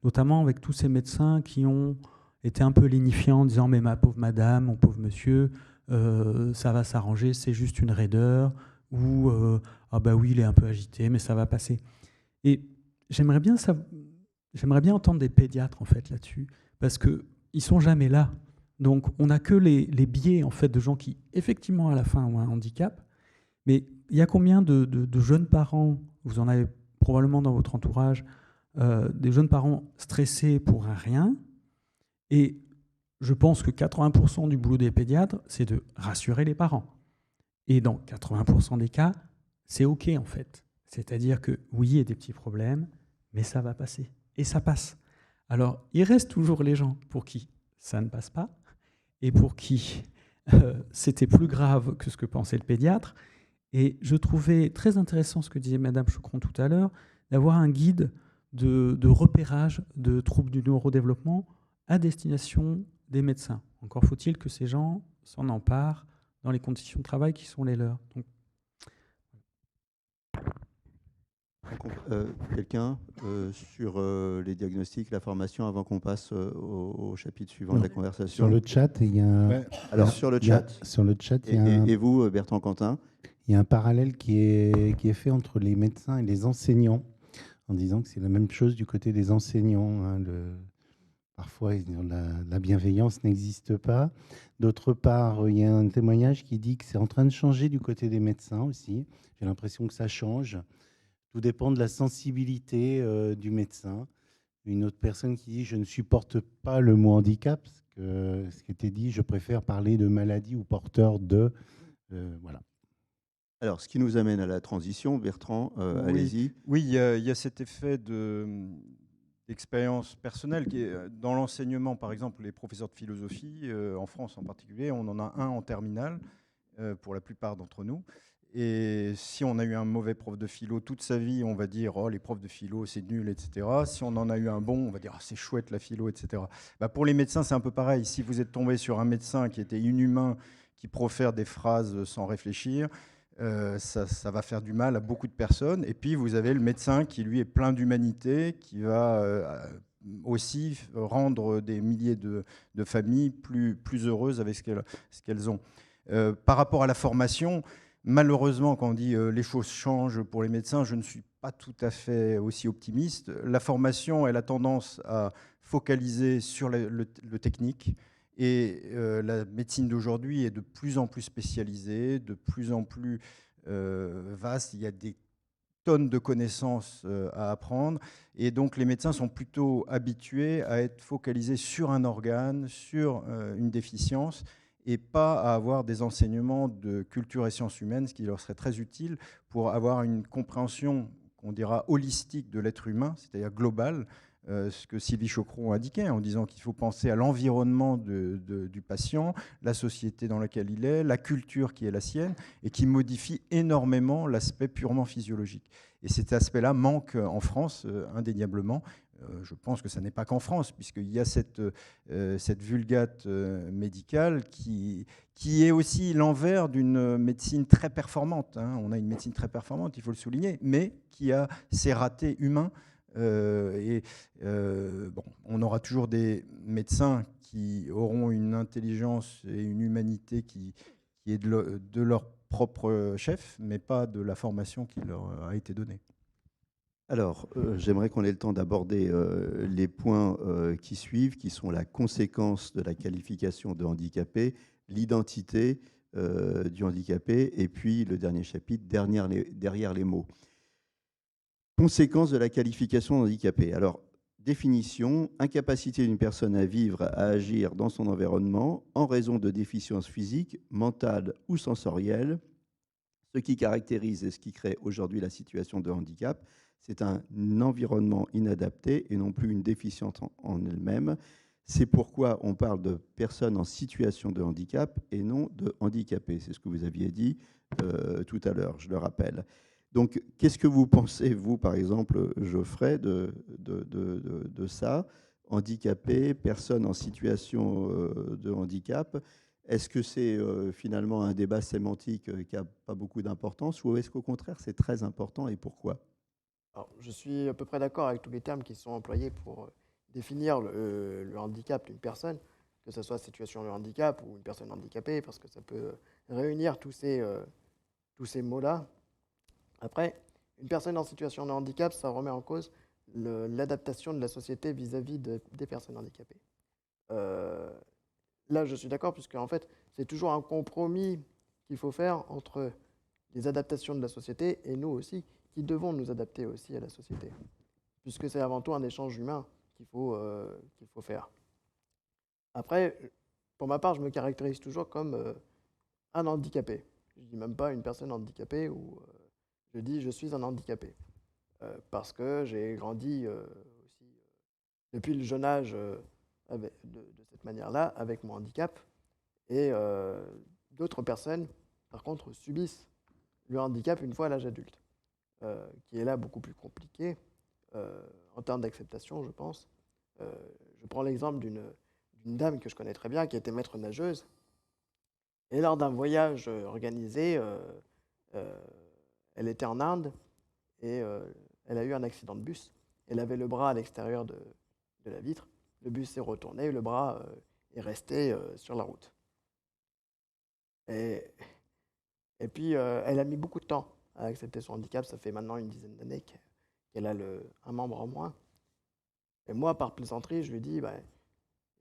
notamment avec tous ces médecins qui ont été un peu lénifiants en disant « mais ma pauvre madame, mon pauvre monsieur, ça va s'arranger, c'est juste une raideur » ou « ah bah oui, il est un peu agité, mais ça va passer ». Et j'aimerais bien entendre des pédiatres en fait là-dessus, parce qu'ils ne sont jamais là. Donc on n'a que les biais en fait, de gens qui effectivement à la fin ont un handicap, mais il y a combien de jeunes parents, vous en avez probablement dans votre entourage, des jeunes parents stressés pour un rien, et je pense que 80% du boulot des pédiatres, c'est de rassurer les parents. Et dans 80% des cas, c'est OK en fait. C'est-à-dire que oui, il y a des petits problèmes, mais ça va passer. Et ça passe. Alors, il reste toujours les gens pour qui ça ne passe pas, et pour qui c'était plus grave que ce que pensait le pédiatre. Et je trouvais très intéressant ce que disait Madame Chocron tout à l'heure, d'avoir un guide de repérage de troubles du neurodéveloppement à destination des médecins. Encore faut-il que ces gens s'en emparent dans les conditions de travail qui sont les leurs. Donc, quelqu'un sur les diagnostics, la formation, avant qu'on passe au chapitre suivant de la conversation. Sur le chat, il y a un... Ouais. Alors, sur le chat. Et vous, Bertrand Cantin? Il y a un parallèle qui est fait entre les médecins et les enseignants, en disant que c'est la même chose du côté des enseignants. Hein, parfois, la bienveillance n'existe pas. D'autre part, il y a un témoignage qui dit que c'est en train de changer du côté des médecins aussi. J'ai l'impression que ça change. Tout dépend de la sensibilité du médecin. Une autre personne qui dit « je ne supporte pas le mot handicap », parce que ce qui était dit, je préfère parler de maladie ou porteur de... voilà. Alors, ce qui nous amène à la transition, Bertrand, allez-y. Oui, il y a cet effet d'expérience personnelle qui est dans l'enseignement, par exemple, les professeurs de philosophie, en France en particulier, on en a un en terminale, pour la plupart d'entre nous. Et si on a eu un mauvais prof de philo toute sa vie, on va dire « oh, les profs de philo, c'est nul, etc. » Si on en a eu un bon, on va dire « ah, c'est chouette la philo, etc. » Pour les médecins, c'est un peu pareil. Si vous êtes tombé sur un médecin qui était inhumain, qui profère des phrases sans réfléchir, ça va faire du mal à beaucoup de personnes. Et puis, vous avez le médecin qui, lui, est plein d'humanité, qui va aussi rendre des milliers de familles plus heureuses avec ce qu'elles ont. Par rapport à la formation, malheureusement, quand on dit les choses changent pour les médecins, je ne suis pas tout à fait aussi optimiste. La formation, elle a tendance à focaliser sur le technique. Et la médecine d'aujourd'hui est de plus en plus spécialisée, de plus en plus vaste. Il y a des tonnes de connaissances à apprendre. Et donc, les médecins sont plutôt habitués à être focalisés sur un organe, sur une déficience, et pas à avoir des enseignements de culture et sciences humaines, ce qui leur serait très utile pour avoir une compréhension, qu'on dira, holistique de l'être humain, c'est-à-dire globale, ce que Sylvie Chocron indiquait, en disant qu'il faut penser à l'environnement du patient, la société dans laquelle il est, la culture qui est la sienne, et qui modifie énormément l'aspect purement physiologique. Et cet aspect-là manque en France, indéniablement. Je pense que ça n'est pas qu'en France, puisqu'il y a cette vulgate médicale qui est aussi l'envers d'une médecine très performante. Hein. On a une médecine très performante, il faut le souligner, mais qui a ses ratés humains. On aura toujours des médecins qui auront une intelligence et une humanité qui est de leur propre chef, mais pas de la formation qui leur a été donnée. Alors, j'aimerais qu'on ait le temps d'aborder les points qui suivent, qui sont la conséquence de la qualification de handicapé, l'identité du handicapé, et puis le dernier chapitre, derrière les mots. Conséquence de la qualification de handicapé. Alors, définition, incapacité d'une personne à vivre, à agir dans son environnement en raison de déficiences physiques, mentales ou sensorielles. Ce qui caractérise et ce qui crée aujourd'hui la situation de handicap, c'est un environnement inadapté et non plus une déficience en elle-même. C'est pourquoi on parle de personnes en situation de handicap et non de handicapés. C'est ce que vous aviez dit tout à l'heure, je le rappelle. Donc, qu'est-ce que vous pensez, vous, par exemple, Geoffrey, de ça? Handicapé, personne en situation de handicap. Est-ce que c'est finalement un débat sémantique qui n'a pas beaucoup d'importance, ou est-ce qu'au contraire, c'est très important, et pourquoi? Alors, je suis à peu près d'accord avec tous les termes qui sont employés pour définir le handicap d'une personne, que ce soit situation de handicap ou une personne handicapée, parce que ça peut réunir tous ces mots-là. Après, une personne en situation de handicap, ça remet en cause l'adaptation de la société vis-à-vis des personnes handicapées. Là, je suis d'accord, puisque en fait, c'est toujours un compromis qu'il faut faire entre les adaptations de la société et nous aussi, qui devons nous adapter aussi à la société, puisque c'est avant tout un échange humain qu'il faut faire. Après, pour ma part, je me caractérise toujours comme un handicapé. Je ne dis même pas une personne handicapée, ou je dis je suis un handicapé, parce que j'ai grandi aussi depuis le jeune âge de cette manière-là, avec mon handicap, et d'autres personnes, par contre, subissent le handicap une fois à l'âge adulte. Qui est là beaucoup plus compliqué en termes d'acceptation, je pense. Je prends l'exemple d'une dame que je connais très bien, qui était maître nageuse. Et lors d'un voyage organisé, elle était en Inde et elle a eu un accident de bus. Elle avait le bras à l'extérieur de la vitre. Le bus s'est retourné, le bras est resté sur la route. Et puis, elle a mis beaucoup de temps à accepter son handicap. Ça fait maintenant une dizaine d'années qu'elle a un membre en moins. Et moi, par plaisanterie, je lui dis,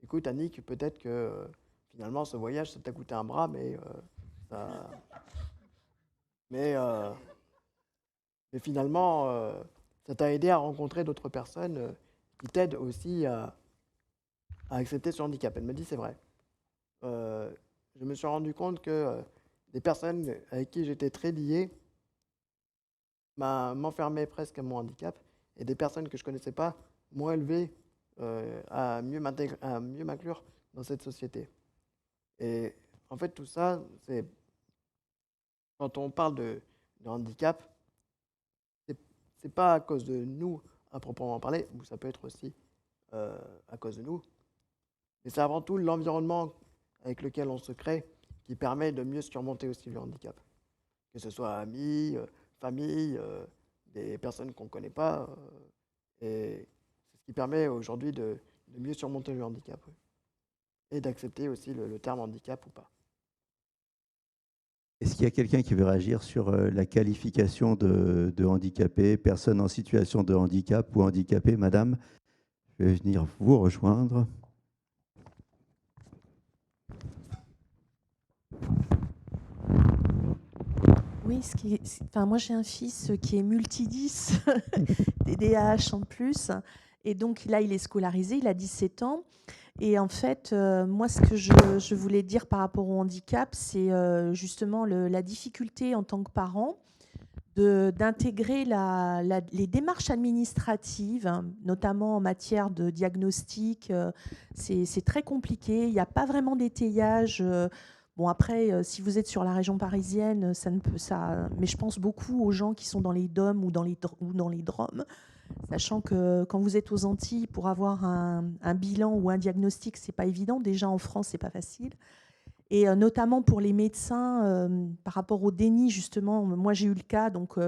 écoute Annick, peut-être que finalement ce voyage, ça t'a coûté un bras, mais finalement, ça t'a aidé à rencontrer d'autres personnes qui t'aident aussi à accepter son handicap. Elle me dit, c'est vrai. Je me suis rendu compte que des personnes avec qui j'étais très lié m'enfermaient presque à mon handicap, et des personnes que je ne connaissais pas m'ont élevé à mieux m'inclure dans cette société. Et en fait, tout ça, c'est quand on parle de handicap, c'est pas à cause de nous à proprement parler, ou ça peut être aussi à cause de nous, mais c'est avant tout l'environnement avec lequel on se crée qui permet de mieux surmonter aussi le handicap. Que ce soit amis, famille, des personnes qu'on ne connaît pas. Et c'est ce qui permet aujourd'hui de mieux surmonter le handicap. Oui. Et d'accepter aussi le terme handicap ou pas. Est-ce qu'il y a quelqu'un qui veut réagir sur la qualification de handicapé, personne en situation de handicap ou handicapé? Madame, je vais venir vous rejoindre. Oui, moi j'ai un fils qui est multidis, TDAH en plus, et donc là il est scolarisé, il a 17 ans. Et en fait, moi ce que je voulais dire par rapport au handicap, c'est justement la difficulté en tant que parent d'intégrer les démarches administratives, hein, notamment en matière de diagnostic. C'est très compliqué, il n'y a pas vraiment d'étayage. Bon, après, si vous êtes sur la région parisienne, mais je pense beaucoup aux gens qui sont dans les DOM ou dans les DROM, sachant que quand vous êtes aux Antilles, pour avoir un bilan ou un diagnostic, c'est pas évident. Déjà en France, c'est pas facile. Et notamment pour les médecins, par rapport au déni, justement, moi j'ai eu le cas, donc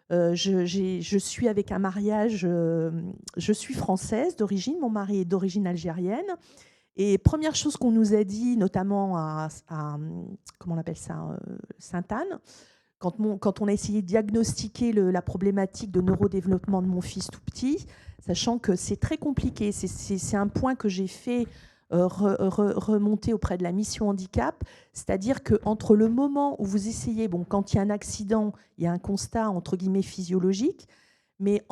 je suis avec un mariage, je suis française d'origine, mon mari est d'origine algérienne. Et première chose qu'on nous a dit, notamment à comment on appelle ça, Sainte-Anne, quand on a essayé de diagnostiquer la problématique de neurodéveloppement de mon fils tout petit, sachant que c'est très compliqué, c'est un point que j'ai fait remonter auprès de la mission handicap, c'est-à-dire qu'entre le moment où vous essayez, bon, quand il y a un accident, il y a un constat entre guillemets physiologique, mais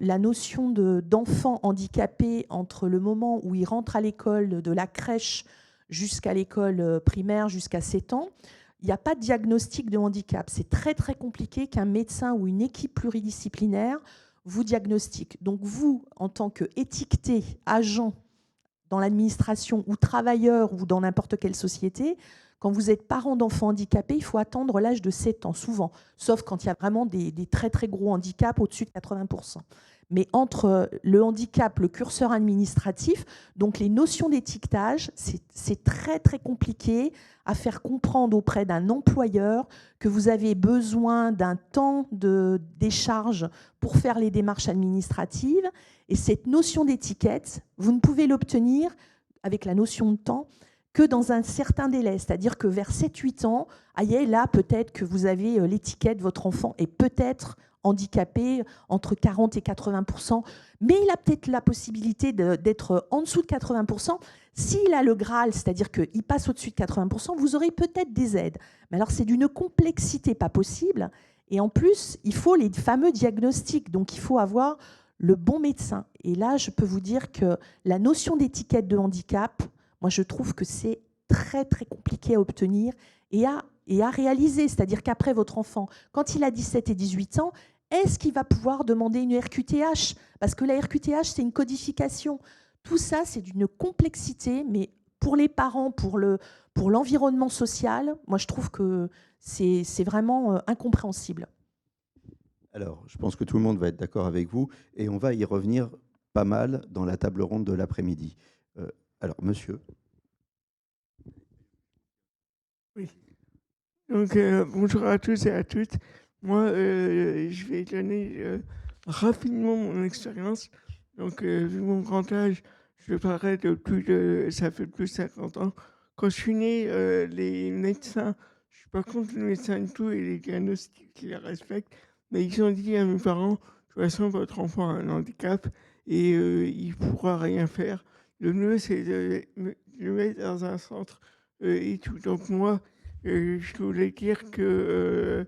la notion d'enfant handicapé entre le moment où il rentre à l'école, de la crèche jusqu'à l'école primaire, jusqu'à 7 ans, il n'y a pas de diagnostic de handicap. C'est très très compliqué qu'un médecin ou une équipe pluridisciplinaire vous diagnostique. Donc vous, en tant qu'étiqueté, agent dans l'administration ou travailleur ou dans n'importe quelle société, quand vous êtes parent d'enfants handicapés, il faut attendre l'âge de 7 ans, souvent, sauf quand il y a vraiment des très très gros handicaps au-dessus de 80%. Mais entre le handicap, le curseur administratif, donc les notions d'étiquetage, c'est très très compliqué à faire comprendre auprès d'un employeur que vous avez besoin d'un temps de décharge pour faire les démarches administratives. Et cette notion d'étiquette, vous ne pouvez l'obtenir avec la notion de temps que dans un certain délai. C'est-à-dire que vers 7-8 ans, aïe, là, peut-être que vous avez l'étiquette, votre enfant est peut-être handicapé entre 40 et 80%, mais il a peut-être la possibilité d'être en dessous de 80%. S'il a le Graal, c'est-à-dire qu'il passe au-dessus de 80%, vous aurez peut-être des aides. Mais alors, c'est d'une complexité pas possible. Et en plus, il faut les fameux diagnostics. Donc, il faut avoir le bon médecin. Et là, je peux vous dire que la notion d'étiquette de handicap, moi, je trouve que c'est très, très compliqué à obtenir et à réaliser. C'est-à-dire qu'après, votre enfant, quand il a 17 et 18 ans, est-ce qu'il va pouvoir demander une RQTH? Parce que la RQTH, c'est une codification. Tout ça, c'est d'une complexité, mais pour les parents, pour l'environnement social, moi, je trouve que c'est vraiment incompréhensible. Alors, je pense que tout le monde va être d'accord avec vous, et on va y revenir pas mal dans la table ronde de l'après-midi. Alors, monsieur. Oui. Donc, bonjour à tous et à toutes. Moi, je vais donner rapidement mon expérience. Donc, vu mon grand âge, je parlais ça fait plus de 50 ans. Quand je suis né, les médecins, je suis pas contre les médecins du tout et les diagnostics, je les respecte, mais ils ont dit à mes parents, de toute façon, votre enfant a un handicap et il ne pourra rien faire. Le mieux, c'est de le mettre dans un centre et tout. Donc moi, je voulais dire que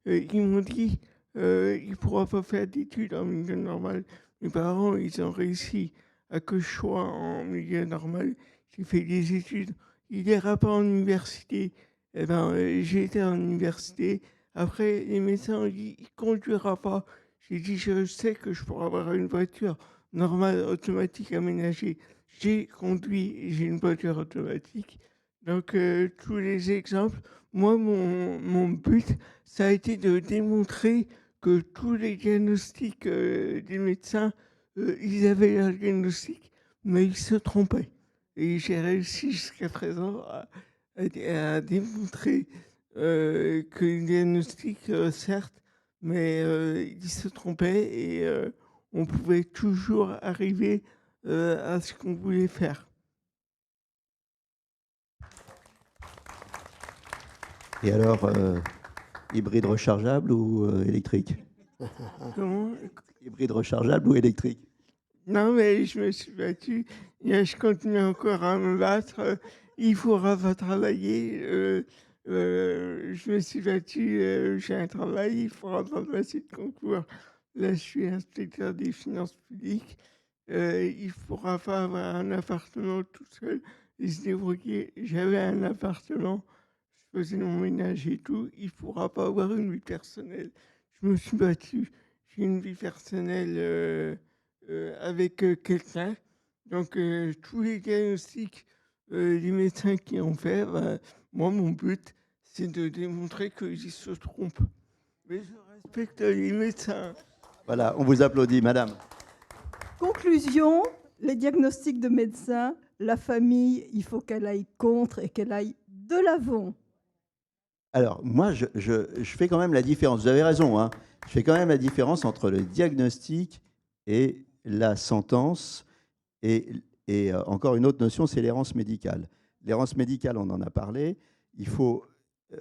ils m'ont dit il ne pourra pas faire d'études en milieu normal. Mes parents, ils ont réussi à que je sois en milieu normal. J'ai fait des études. Il n'ira pas en université. Eh ben, j'ai été en université. Après, les médecins ont dit il ne conduira pas. J'ai dit je sais que je pourrais avoir une voiture normale, automatique, aménagée. J'ai conduit et j'ai une voiture automatique. Donc, tous les exemples, moi, mon but, ça a été de démontrer que tous les diagnostics des médecins, ils avaient leur diagnostic, mais ils se trompaient. Et j'ai réussi jusqu'à présent à démontrer que les diagnostics, certes, mais ils se trompaient et on pouvait toujours arriver à ce qu'on voulait faire. Et alors, hybride rechargeable ou électrique? Comment? Hybride rechargeable ou électrique? Non, mais je me suis battu. Et je continue encore à me battre. Il faudra pas travailler. Je me suis battu. J'ai un travail. Il faudra pas passer de concours. Là, je suis inspecteur des finances publiques. Il ne faudra pas avoir un appartement tout seul et se débrouiller. J'avais un appartement. Je faisais mon ménage et tout. Il ne pourra pas avoir une vie personnelle. Je je me suis battu. J'ai une vie personnelle avec quelqu'un. Donc, tous les diagnostics, les médecins qui en fait, moi, mon but, c'est de démontrer qu'ils se trompent. Mais je respecte les médecins. Voilà, on vous applaudit, madame. Conclusion, les diagnostics de médecins, la famille, il faut qu'elle aille contre et qu'elle aille de l'avant. Alors, moi, je fais quand même la différence. Vous avez raison, hein. Je fais quand même la différence entre le diagnostic et la sentence. Et encore une autre notion, c'est l'errance médicale. L'errance médicale, on en a parlé. Il faut,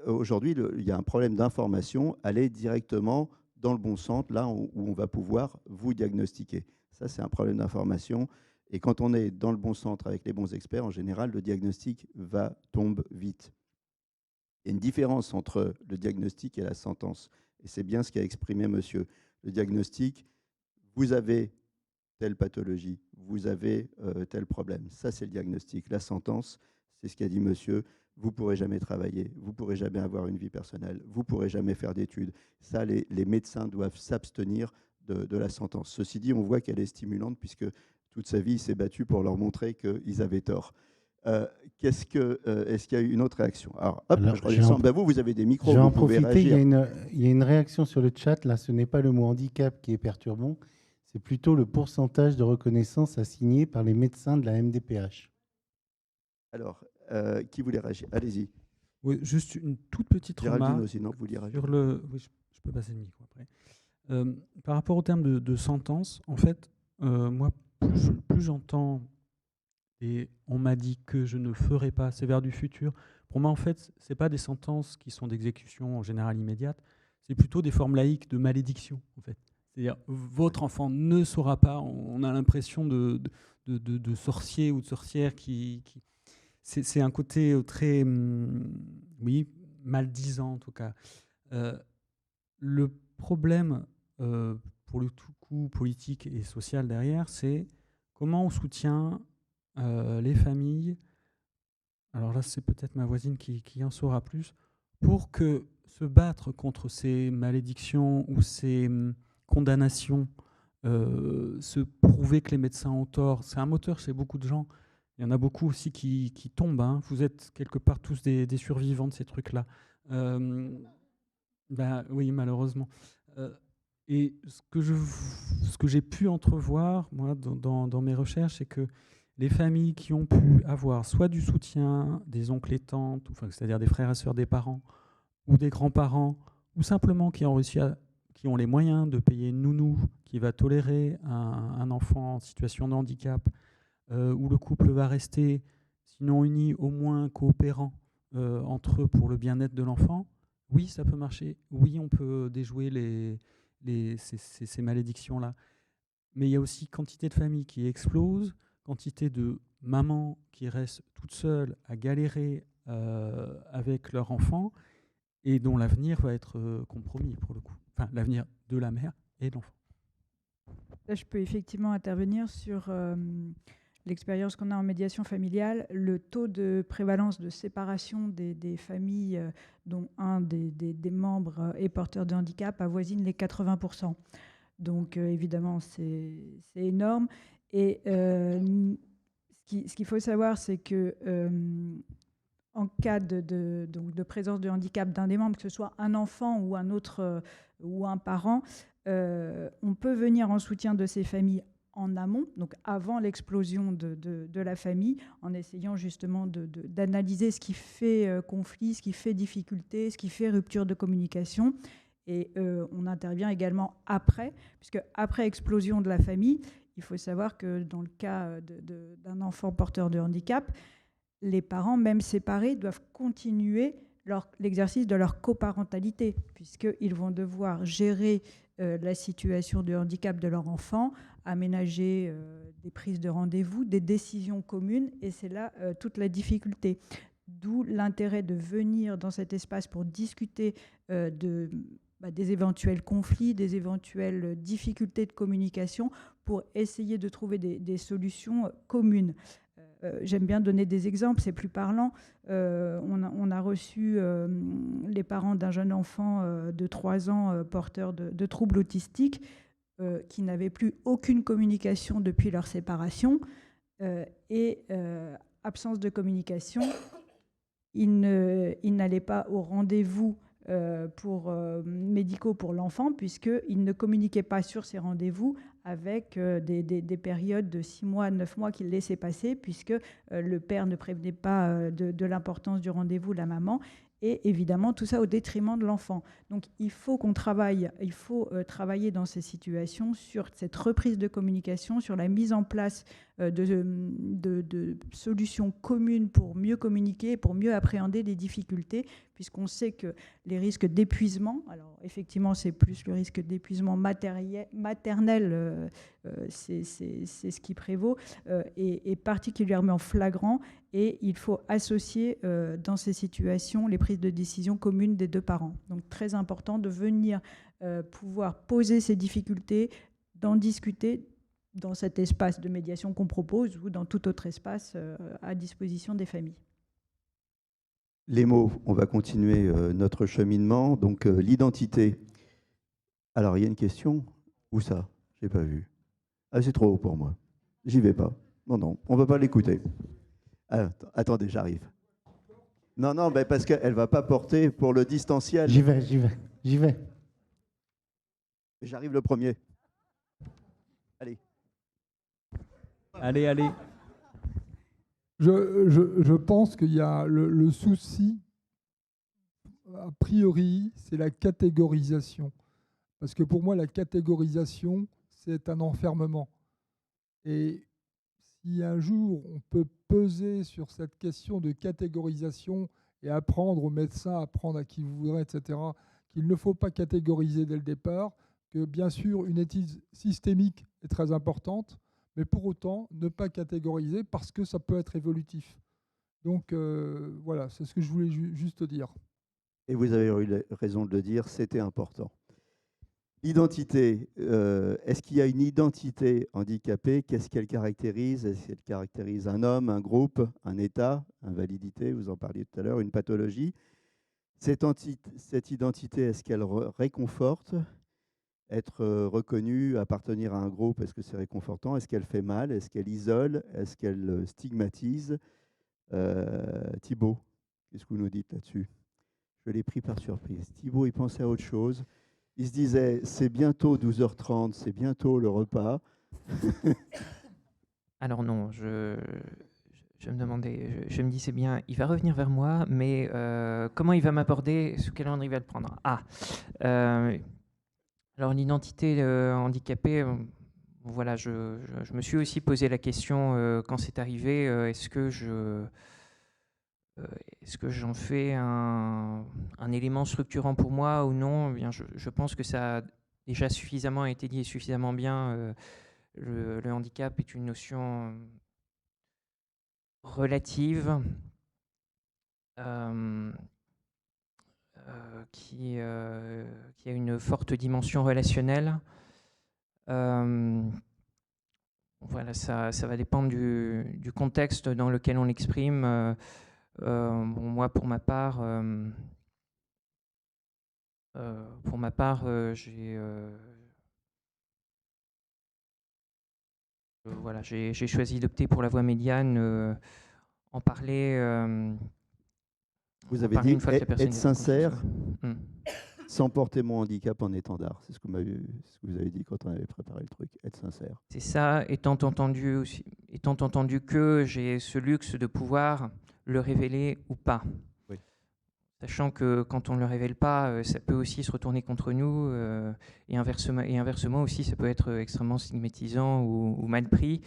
aujourd'hui, il y a un problème d'information. Aller directement dans le bon centre, là où on va pouvoir vous diagnostiquer. Ça, c'est un problème d'information. Et quand on est dans le bon centre avec les bons experts, en général, le diagnostic tombe vite. Il y a une différence entre le diagnostic et la sentence. Et c'est bien ce qu'a exprimé monsieur. Le diagnostic, vous avez telle pathologie, vous avez tel problème. Ça, c'est le diagnostic. La sentence, c'est ce qu'a dit monsieur. Vous ne pourrez jamais travailler, vous ne pourrez jamais avoir une vie personnelle, vous ne pourrez jamais faire d'études. Ça, les médecins doivent s'abstenir de la sentence. Ceci dit, on voit qu'elle est stimulante puisque toute sa vie, il s'est battu pour leur montrer qu'ils avaient tort. Est-ce qu'il y a eu une autre réaction? Alors, hop, je redescends. Vous avez des micros, vous pouvez réagir. Il y a une réaction sur le chat. Là, ce n'est pas le mot handicap qui est perturbant, c'est plutôt le pourcentage de reconnaissance assigné par les médecins de la MDPH. Alors, qui voulait réagir? Allez-y. Oui, juste une toute petite remarque aussi, non, vous voulez réagir? sur le. Oui, je peux passer le micro après. Par rapport au terme de sentence, en fait, moi, plus j'entends et on m'a dit que je ne ferai pas, c'est vers du futur. Pour moi, en fait, ce n'est pas des sentences qui sont d'exécution en général immédiate, c'est plutôt des formes laïques de malédiction, en fait. C'est-à-dire, votre enfant ne saura pas, on a l'impression de sorcier ou de sorcière qui c'est un côté très, oui, maldisant en tout cas. Le problème, pour le tout coup politique et social derrière, c'est comment on soutient les familles, alors là c'est peut-être ma voisine qui en saura plus, pour que se battre contre ces malédictions ou ces condamnations, se prouver que les médecins ont tort, c'est un moteur chez beaucoup de gens. Il y en a beaucoup aussi qui tombent. Hein. Vous êtes quelque part tous des survivants de ces trucs-là. Oui, malheureusement. Et ce que j'ai pu entrevoir, moi, dans mes recherches, c'est que les familles qui ont pu avoir soit du soutien des oncles et tantes, enfin, c'est-à-dire des frères et sœurs des parents, ou des grands-parents, ou simplement qui ont les moyens de payer une nounou qui va tolérer un enfant en situation de handicap, où le couple va rester, sinon uni, au moins coopérant entre eux pour le bien-être de l'enfant, oui, ça peut marcher. Oui, on peut déjouer ces malédictions-là. Mais il y a aussi quantité de familles qui explosent, quantité de mamans qui restent toutes seules à galérer avec leur enfant et dont l'avenir va être compromis pour le coup. Enfin, l'avenir de la mère et de l'enfant. Là, je peux effectivement intervenir sur l'expérience qu'on a en médiation familiale. Le taux de prévalence de séparation des familles dont un des membres est porteur de handicap avoisine les 80%. Donc évidemment, c'est énorme. Et ce qu'il faut savoir, c'est que en cas de présence de handicap d'un des membres, que ce soit un enfant ou un autre ou un parent, on peut venir en soutien de ces familles en amont, donc avant l'explosion de la famille, en essayant justement d'analyser ce qui fait conflit, ce qui fait difficulté, ce qui fait rupture de communication. Et on intervient également après, puisque après explosion de la famille, il faut savoir que dans le cas d'un enfant porteur de handicap, les parents, même séparés, doivent continuer l'exercice de leur coparentalité, puisqu'ils vont devoir gérer la situation de handicap de leur enfant, aménager des prises de rendez-vous, des décisions communes, et c'est là toute la difficulté. D'où l'intérêt de venir dans cet espace pour discuter des éventuels conflits, des éventuelles difficultés de communication, pour essayer de trouver des solutions communes. J'aime bien donner des exemples, c'est plus parlant. On a reçu les parents d'un jeune enfant de 3 ans porteur de troubles autistiques qui n'avaient plus aucune communication depuis leur séparation. Et absence de communication, ils n'allaient pas au rendez-vous médicaux pour l'enfant, puisqu'ils ne communiquaient pas sur ces rendez-vous avec des périodes de 6 mois, 9 mois qu'ils laissaient passer, puisque le père ne prévenait pas de l'importance du rendez-vous, la maman, et évidemment tout ça au détriment de l'enfant. Donc il faut travailler dans ces situations sur cette reprise de communication, sur la mise en place de solutions communes pour mieux communiquer, pour mieux appréhender les difficultés, puisqu'on sait que les risques d'épuisement, alors effectivement c'est plus le risque d'épuisement maternel, c'est ce qui prévaut, est particulièrement flagrant, et il faut associer dans ces situations les prises de décision communes des deux parents. Donc très important de venir pouvoir poser ces difficultés, d'en discuter dans cet espace de médiation qu'on propose ou dans tout autre espace à disposition des familles. Les mots, on va continuer notre cheminement. Donc l'identité. Alors il y a une question. Où ça? Je n'ai pas vu. Ah, c'est trop haut pour moi. J'y vais pas. Non, on ne va pas l'écouter. Ah, attendez, j'arrive. Non, ben parce qu'elle ne va pas porter pour le distanciel. J'y vais. J'arrive le premier. Allez. Je pense qu'il y a le souci, a priori, c'est la catégorisation. Parce que pour moi, la catégorisation, c'est un enfermement. Et si un jour, on peut peser sur cette question de catégorisation et apprendre aux médecins, apprendre à qui vous voudrez, etc., qu'il ne faut pas catégoriser dès le départ, que bien sûr, une étude systémique est très importante, mais pour autant, ne pas catégoriser parce que ça peut être évolutif. Donc voilà, c'est ce que je voulais juste dire. Et vous avez eu raison de le dire, c'était important. Identité, est-ce qu'il y a une identité handicapée? Qu'est-ce qu'elle caractérise? Est-ce qu'elle caractérise un homme, un groupe, un état, invalidité, vous en parliez tout à l'heure, une pathologie? Cette identité, est-ce qu'elle réconforte? Être reconnu, appartenir à un groupe, est-ce que c'est réconfortant? Est-ce qu'elle fait mal? Est-ce qu'elle isole? Est-ce qu'elle stigmatise? Thibaut, qu'est-ce que vous nous dites là-dessus? Je l'ai pris par surprise. Thibaut, il pensait à autre chose. Il se disait, c'est bientôt 12h30, c'est bientôt le repas. Alors non, je me demandais, je me disais bien, il va revenir vers moi, mais comment il va m'aborder? Sous quel ordre il va le prendre? Alors l'identité handicapée, voilà, je me suis aussi posé la question quand c'est arrivé, est-ce que j'en fais un élément structurant pour moi ou non? Eh bien, je pense que ça a déjà suffisamment été dit et suffisamment bien. Le handicap est une notion relative qui a une forte dimension relationnelle. Voilà, ça va dépendre du contexte dans lequel on l'exprime. Moi, pour ma part, j'ai choisi d'opter pour la voie médiane, en parler. Vous avez dit être sincère, sans porter mon handicap en étendard. C'est ce que vous avez dit quand on avait préparé le truc, être sincère. C'est ça, étant entendu que j'ai ce luxe de pouvoir le révéler ou pas. Oui. Sachant que quand on ne le révèle pas, ça peut aussi se retourner contre nous, et inversement aussi, ça peut être extrêmement stigmatisant ou mal pris.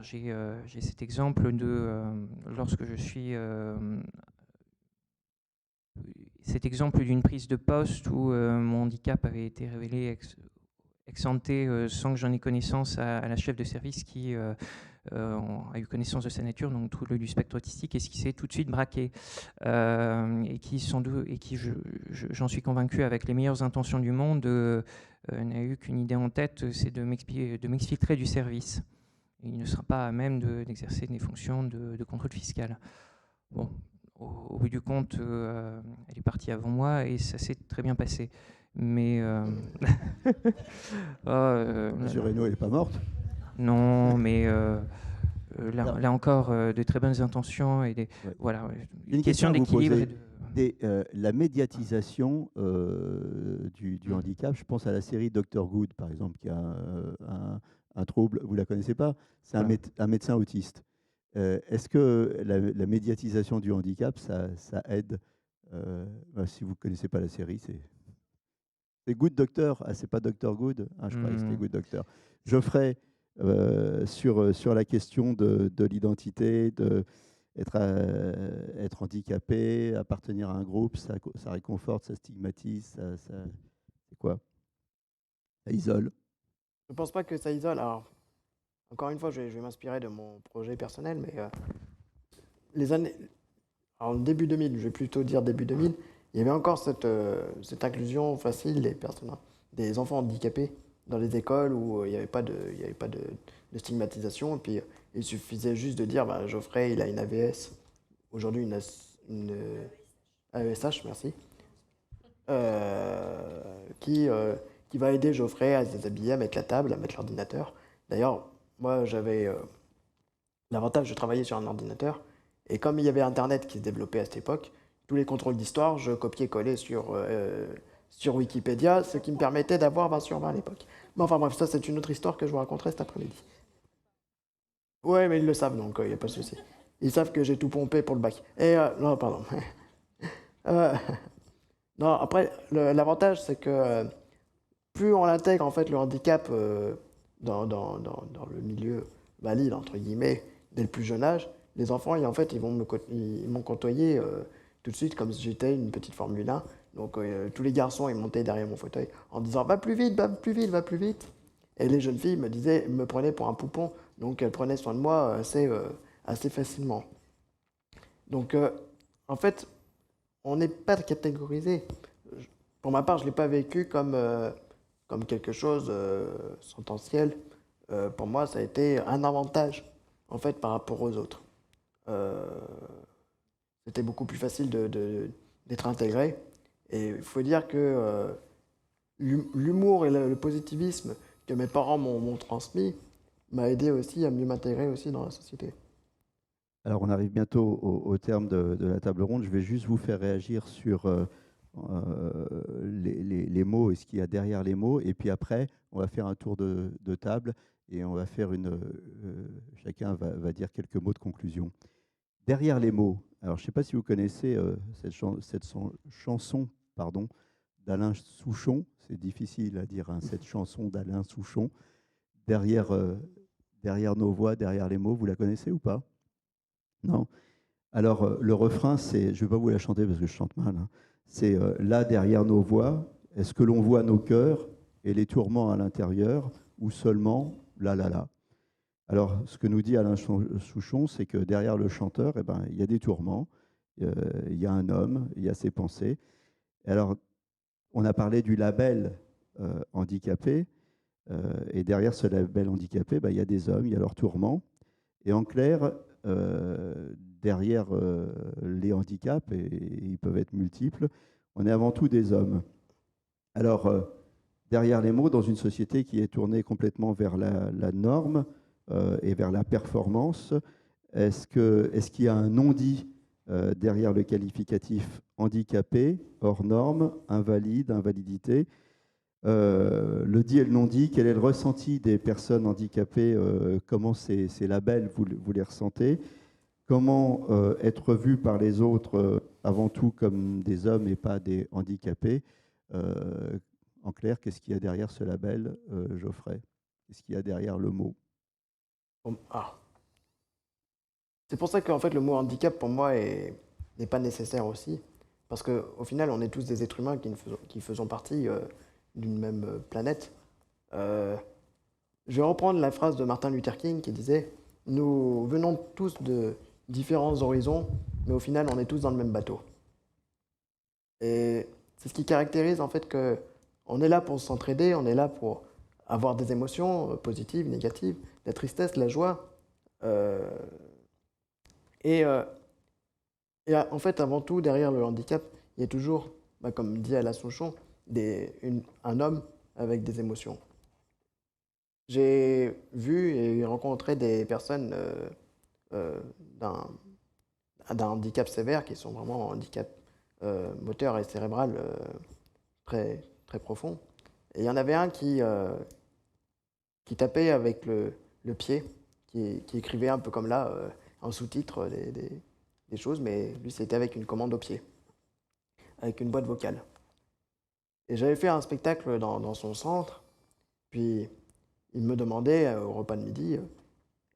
J'ai cet exemple de lorsque je suis cet exemple d'une prise de poste où mon handicap avait été révélé ex ante sans que j'en ai connaissance à la chef de service qui a eu connaissance de sa nature, donc trouble du spectre autistique, et ce qui s'est tout de suite braqué et qui j'en suis convaincu avec les meilleures intentions du monde n'a eu qu'une idée en tête, c'est de m'exfiltrer du service. il ne sera pas à même d'exercer des fonctions de contrôle fiscal. Bon, au bout du compte, elle est partie avant moi et ça s'est très bien passé. Mais Monsieur Reynaud, elle n'est pas morte? Non, mais là encore, de très bonnes intentions et voilà, Une question d'équilibre. La médiatisation du handicap, je pense à la série Dr Good, par exemple, qui a un trouble, vous ne la connaissez pas? C'est un médecin autiste. Est-ce que la médiatisation du handicap, ça aide si vous ne connaissez pas la série, c'est Good Doctor. Ah, c'est pas Dr Good? Ah, je croyais que c'était Good Doctor. Geoffrey, sur la question de l'identité, être handicapé, appartenir à un groupe, ça réconforte, ça stigmatise, c'est quoi? Ça isole? Je ne pense pas que ça isole. Alors, encore une fois, je vais m'inspirer de mon projet personnel, mais les années... En début 2000, je vais plutôt dire début 2000, il y avait encore cette inclusion facile des enfants handicapés dans les écoles où il n'y avait pas de stigmatisation. Et puis, il suffisait juste de dire Geoffrey, il a une AVS. Aujourd'hui, une AESH, merci. Qui va aider Geoffrey à se déshabiller, à mettre la table, à mettre l'ordinateur. D'ailleurs, moi, j'avais l'avantage de travailler sur un ordinateur. Et comme il y avait Internet qui se développait à cette époque, tous les contrôles d'histoire, je copiais-collais sur Wikipédia, ce qui me permettait d'avoir 20 sur 20 à l'époque. Mais enfin bref, ça c'est une autre histoire que je vous raconterai cet après-midi. Ouais, mais ils le savent, donc il n'y a pas de souci. Ils savent que j'ai tout pompé pour le bac. Et non, pardon. Non, après, l'avantage, c'est que plus on intègre en fait le handicap dans le milieu valide, entre guillemets, dès le plus jeune âge, les enfants, en fait, ils m'ont côtoyé tout de suite comme si j'étais une petite Formule 1. Donc tous les garçons, ils montaient derrière mon fauteuil en disant « va plus vite, va plus vite, va plus vite ». Et les jeunes filles me prenaient pour un poupon, donc elles prenaient soin de moi assez facilement. Donc en fait, on n'est pas catégorisé. Pour ma part, je ne l'ai pas vécu comme quelque chose sententiel. Pour moi, ça a été un avantage en fait par rapport aux autres. C'était beaucoup plus facile d'être intégré. Et il faut dire que l'humour et le positivisme que mes parents m'ont transmis m'a aidé aussi à mieux m'intégrer aussi dans la société. Alors, on arrive bientôt au terme de la table ronde. Je vais juste vous faire réagir sur les mots et ce qu'il y a derrière les mots. Et puis après, on va faire un tour de table et on va faire chacun va dire quelques mots de conclusion. Derrière les mots, alors je ne sais pas si vous connaissez cette chanson d'Alain Souchon, c'est difficile à dire, hein, cette chanson d'Alain Souchon, derrière nos voix, derrière les mots, vous la connaissez ou pas? Non? Alors le refrain, je ne vais pas vous la chanter parce que je chante mal, hein. C'est là derrière nos voix, est-ce que l'on voit nos cœurs et les tourments à l'intérieur ou seulement là là là? Alors, ce que nous dit Alain Souchon, c'est que derrière le chanteur, il y a des tourments, il y a un homme, il y a ses pensées. Alors, on a parlé du label handicapé, et derrière ce label handicapé, il y a des hommes, il y a leurs tourments. Et en clair, derrière les handicaps, et ils peuvent être multiples, on est avant tout des hommes. Alors, derrière les mots, dans une société qui est tournée complètement vers la norme, et vers la performance, est-ce qu'il y a un non-dit derrière le qualificatif handicapé, hors norme, invalide, invalidité? Le dit et le non-dit, quel est le ressenti des personnes handicapées? Comment ces labels, vous les ressentez? Comment être vu par les autres avant tout comme des hommes et pas des handicapés? En clair, qu'est-ce qu'il y a derrière ce label, Geoffrey? Qu'est-ce qu'il y a derrière le mot? C'est pour ça qu'en fait le mot handicap pour moi n'est pas nécessaire aussi, parce qu'au final on est tous des êtres humains qui faisons partie d'une même planète. Je vais reprendre la phrase de Martin Luther King qui disait « Nous venons tous de différents horizons, mais au final on est tous dans le même bateau ». Et c'est ce qui caractérise en fait qu'on est là pour s'entraider, on est là pour avoir des émotions positives, négatives, la tristesse, la joie. Et en fait, avant tout, derrière le handicap, il y a toujours, comme dit Alain Souchon, un homme avec des émotions. J'ai vu et rencontré des personnes d'un handicap sévère qui sont vraiment un handicap moteur et cérébral très, très profond. Et il y en avait un qui tapait avec le pied, qui écrivait un peu comme là, en sous-titre, des choses, mais lui, c'était avec une commande au pied, avec une boîte vocale. Et j'avais fait un spectacle dans son centre, puis il me demandait au repas de midi,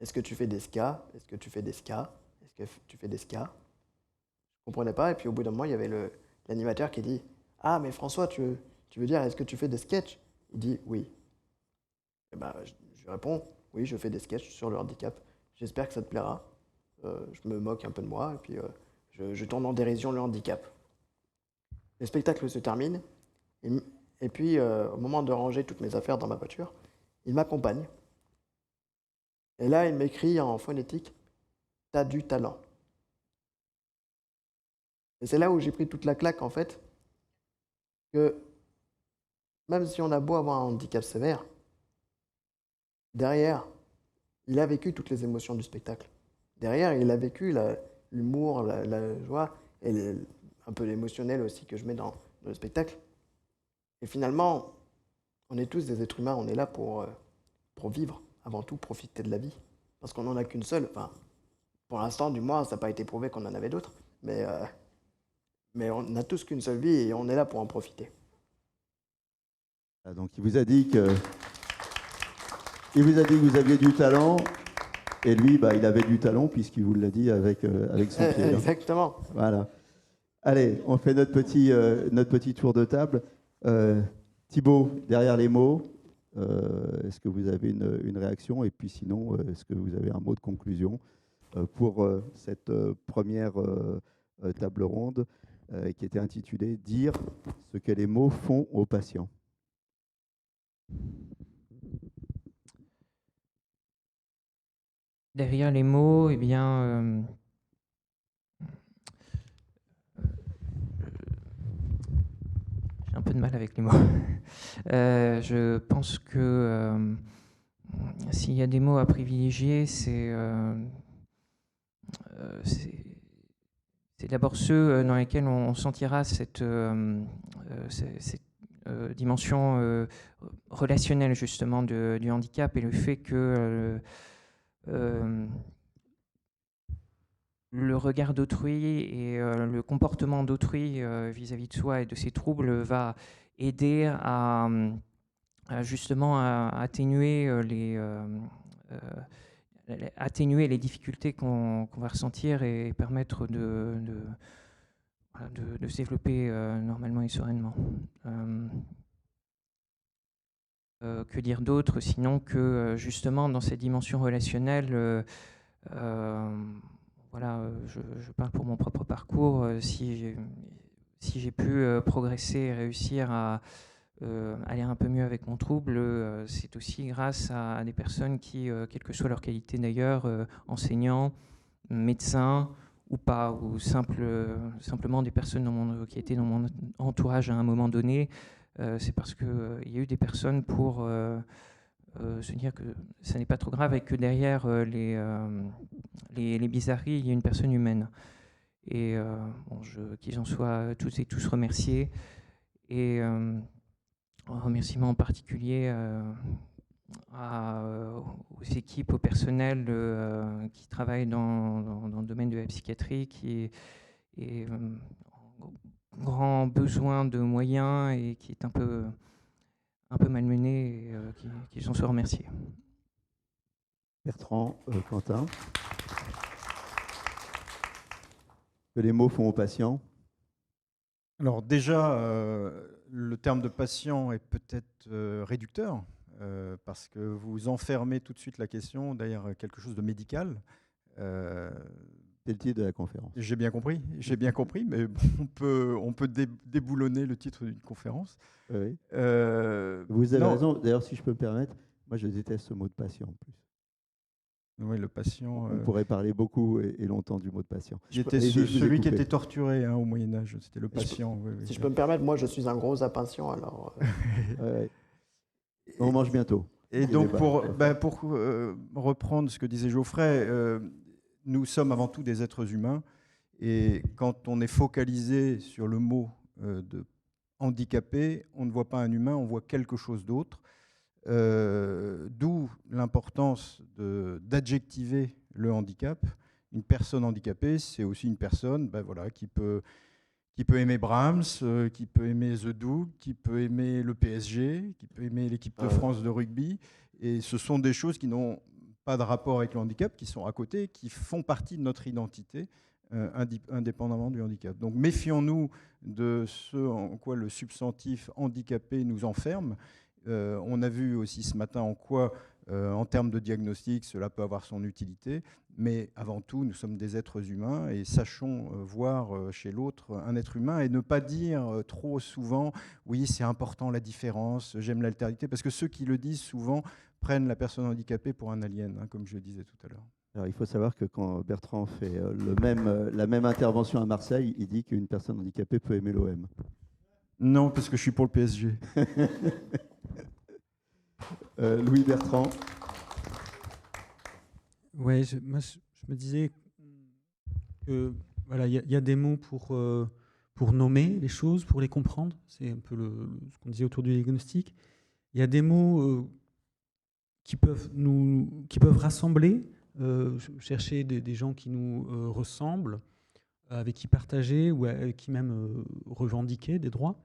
est-ce que tu fais des ska? Est-ce que tu fais des ska? Est-ce que tu fais des ska? Je ne comprenais pas, et puis au bout d'un moment, il y avait l'animateur qui dit, ah, mais François, tu veux dire, est-ce que tu fais des sketchs? Il dit, oui. Et ben, je lui réponds, oui, je fais des sketchs sur le handicap. J'espère que ça te plaira. Je me moque un peu de moi, et puis je tourne en dérision le handicap. Le spectacle se termine, et puis au moment de ranger toutes mes affaires dans ma voiture, il m'accompagne. Et là, il m'écrit en phonétique, « T'as du talent ». Et c'est là où j'ai pris toute la claque, en fait, que même si on a beau avoir un handicap sévère, derrière, il a vécu toutes les émotions du spectacle. Derrière, il a vécu l'humour, la joie, et un peu l'émotionnel aussi que je mets dans le spectacle. Et finalement, on est tous des êtres humains, on est là pour vivre, avant tout profiter de la vie. Parce qu'on n'en a qu'une seule. Enfin, pour l'instant, du moins, ça n'a pas été prouvé qu'on en avait d'autres. Mais on n'a tous qu'une seule vie et on est là pour en profiter. Donc il vous a dit que vous aviez du talent, et lui, il avait du talent puisqu'il vous l'a dit avec son pied. Exactement. Voilà. Allez, on fait notre petit tour de table. Thibaut, derrière les mots, est-ce que vous avez une réaction? Et puis sinon, est-ce que vous avez un mot de conclusion pour cette première table ronde qui était intitulée « Dire ce que les mots font aux patients ». Derrière les mots, eh bien, j'ai un peu de mal avec les mots. Je pense que s'il y a des mots à privilégier, c'est d'abord ceux dans lesquels on sentira cette dimension relationnelle justement du handicap, et le fait que le regard d'autrui et le comportement d'autrui vis-à-vis de soi et de ses troubles va aider à justement à atténuer les difficultés qu'on va ressentir et permettre de se développer normalement et sereinement. Que dire d'autre sinon que justement dans cette dimension relationnelle, voilà, je parle pour mon propre parcours, si j'ai pu progresser et réussir à aller un peu mieux avec mon trouble, c'est aussi grâce à des personnes qui, quelle que soit leur qualité d'ailleurs, enseignants, médecins ou pas, ou simplement des personnes qui étaient dans mon entourage à un moment donné. C'est parce qu'il y a eu des personnes pour se dire que ça n'est pas trop grave et que derrière les bizarreries, il y a une personne humaine. Et qu'ils en soient toutes et tous remerciés. Et un remerciement en particulier aux équipes, au personnel qui travaillent dans le domaine de la psychiatrie, qui est grand besoin de moyens et qui est un peu malmené, et qui sont remerciés. Bertrand, Quentin. Que les mots font aux patients? Alors déjà, le terme de patient est peut-être réducteur, parce que vous enfermez tout de suite la question derrière quelque chose de médical. C'est le titre de la conférence. J'ai bien compris, mais on peut déboulonner le titre d'une conférence. Oui. Vous avez raison. D'ailleurs, si je peux me permettre, moi je déteste ce mot de patient en plus. Oui, le patient. On pourrait parler beaucoup et longtemps du mot de patient. C'était celui qui était torturé au Moyen-Âge, c'était le patient. Si je peux me permettre, moi je suis un gros impatient, alors. On mange bientôt. Et donc, pour reprendre ce que disait Geoffrey, nous sommes avant tout des êtres humains. Et quand on est focalisé sur le mot de handicapé, on ne voit pas un humain, on voit quelque chose d'autre. D'où l'importance d'adjectiver le handicap. Une personne handicapée, c'est aussi une personne qui peut aimer Brahms, qui peut aimer The Doug, qui peut aimer le PSG, qui peut aimer l'équipe de France de rugby. Et ce sont des choses qui n'ont pas de rapport avec le handicap, qui sont à côté, qui font partie de notre identité, indépendamment du handicap. Donc méfions-nous de ce en quoi le substantif handicapé nous enferme. On a vu aussi ce matin en quoi, en termes de diagnostic, cela peut avoir son utilité, mais avant tout, nous sommes des êtres humains et sachons voir chez l'autre un être humain et ne pas dire trop souvent « oui, c'est important la différence, j'aime l'altérité », parce que ceux qui le disent souvent prennent la personne handicapée pour un alien, comme je le disais tout à l'heure. Alors, il faut savoir que quand Bertrand fait la même intervention à Marseille, il dit qu'une personne handicapée peut aimer l'OM. Non, parce que je suis pour le PSG. Louis Bertrand. Ouais, moi je me disais que voilà, il y a des mots pour nommer les choses, pour les comprendre. C'est un peu ce qu'on disait autour du diagnostic. Il y a des mots qui peuvent rassembler, chercher des gens qui nous ressemblent, avec qui partager ou avec qui même revendiquer des droits.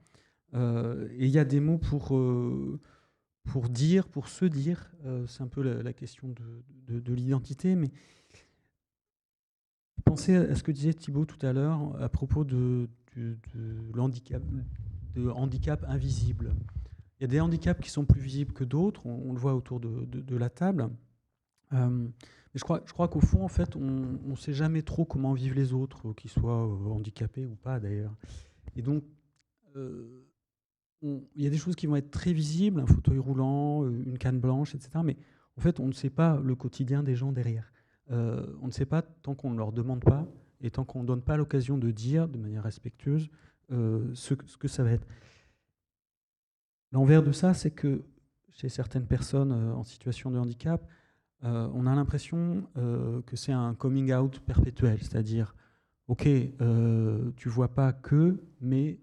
Et il y a des mots pour dire, pour se dire, c'est un peu la question de l'identité, mais pensez à ce que disait Thibaut tout à l'heure à propos de handicap invisible. Il y a des handicaps qui sont plus visibles que d'autres, on le voit autour de la table. Mais je crois qu'au fond, en fait, on ne sait jamais trop comment vivent les autres, qu'ils soient handicapés ou pas d'ailleurs. Et donc, il y a des choses qui vont être très visibles, un fauteuil roulant, une canne blanche, etc. Mais en fait, on ne sait pas le quotidien des gens derrière. On ne sait pas tant qu'on ne leur demande pas et tant qu'on ne donne pas l'occasion de dire de manière respectueuse ce que ça va être. L'envers de ça, c'est que chez certaines personnes en situation de handicap, on a l'impression que c'est un coming out perpétuel, c'est-à-dire, ok, tu vois pas que, mais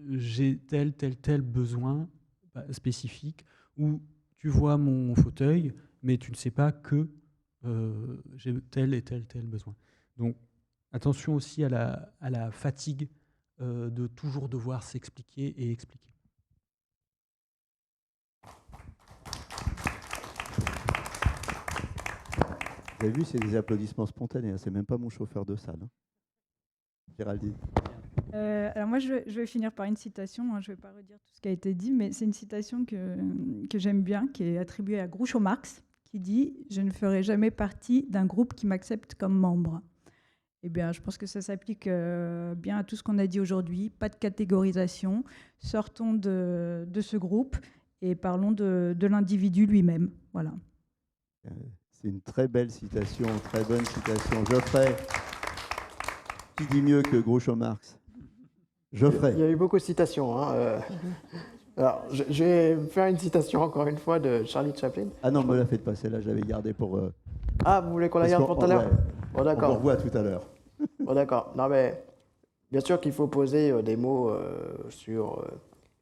j'ai tel besoin spécifique, ou tu vois mon fauteuil, mais tu ne sais pas que j'ai tel et tel besoin. Donc attention aussi à la fatigue de toujours devoir s'expliquer et expliquer. Vous avez vu, c'est des applaudissements spontanés, hein. C'est même pas mon chauffeur de salle. Hein. Géraldine. Alors moi, je vais finir par une citation. Hein, je ne vais pas redire tout ce qui a été dit, mais c'est une citation que j'aime bien, qui est attribuée à Groucho Marx, qui dit « Je ne ferai jamais partie d'un groupe qui m'accepte comme membre ». Eh bien, je pense que ça s'applique bien à tout ce qu'on a dit aujourd'hui. Pas de catégorisation. Sortons de ce groupe et parlons de l'individu lui-même. Voilà. C'est une très belle citation, très bonne citation. Geoffrey, qui dit mieux que Groucho Marx? Geoffrey. Il y a eu beaucoup de citations. Hein. Alors, je vais faire une citation encore une fois de Charlie Chaplin. Ah non, ne me la faites pas, celle-là, j'avais gardé pour... Ah, vous voulez qu'on la garde pour tout à l'heure? Ouais. Bon, d'accord. On le revoit tout à l'heure. Bon, d'accord. Non, mais bien sûr qu'il faut poser des mots sur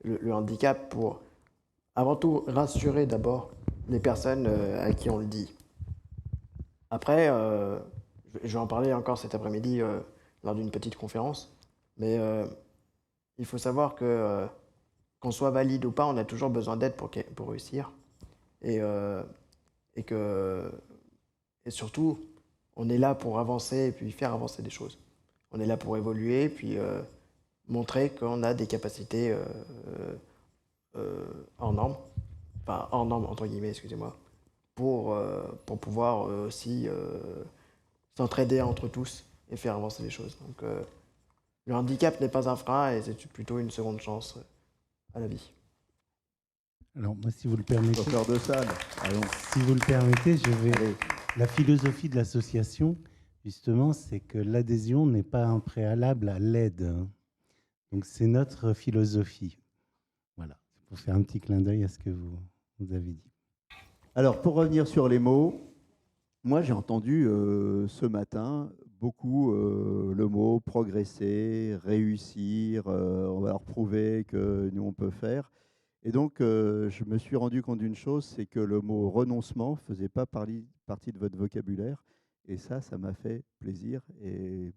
le handicap pour, avant tout, rassurer d'abord les personnes à qui on le dit. Après, je vais en parler encore cet après-midi lors d'une petite conférence, mais il faut savoir que qu'on soit valide ou pas, on a toujours besoin d'aide pour réussir. Et surtout, on est là pour avancer et puis faire avancer des choses. On est là pour évoluer, puis montrer qu'on a des capacités hors normes, enfin hors normes entre guillemets, excusez-moi, pour pouvoir aussi s'entraider entre tous et faire avancer les choses. Donc, le handicap n'est pas un frein et c'est plutôt une seconde chance à la vie. Alors, moi, si vous le permettez, Chauffeur de salle. Allons. si vous le permettez, je vais. La philosophie de l'association, justement, c'est que l'adhésion n'est pas un préalable à l'aide, hein. Donc, c'est notre philosophie. Voilà, c'est pour faire un petit clin d'œil à ce que vous avez dit. Alors, pour revenir sur les mots, moi, j'ai entendu ce matin beaucoup le mot progresser, réussir, on va leur prouver que nous, on peut faire. Et donc, je me suis rendu compte d'une chose, c'est que le mot renoncement ne faisait pas partie de votre vocabulaire. Et ça m'a fait plaisir. Et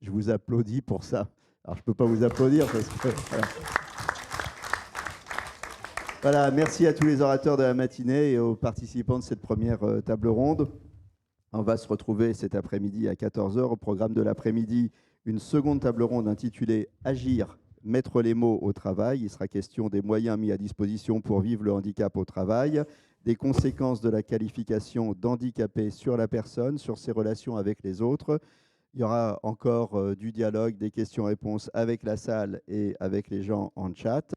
je vous applaudis pour ça. Alors, je ne peux pas vous applaudir parce que... Voilà, merci à tous les orateurs de la matinée et aux participants de cette première table ronde. On va se retrouver cet après-midi à 14h. Au programme de l'après-midi, une seconde table ronde intitulée « Agir, mettre les mots au travail ». Il sera question des moyens mis à disposition pour vivre le handicap au travail, des conséquences de la qualification d'handicapé sur la personne, sur ses relations avec les autres. Il y aura encore du dialogue, des questions-réponses avec la salle et avec les gens en chat.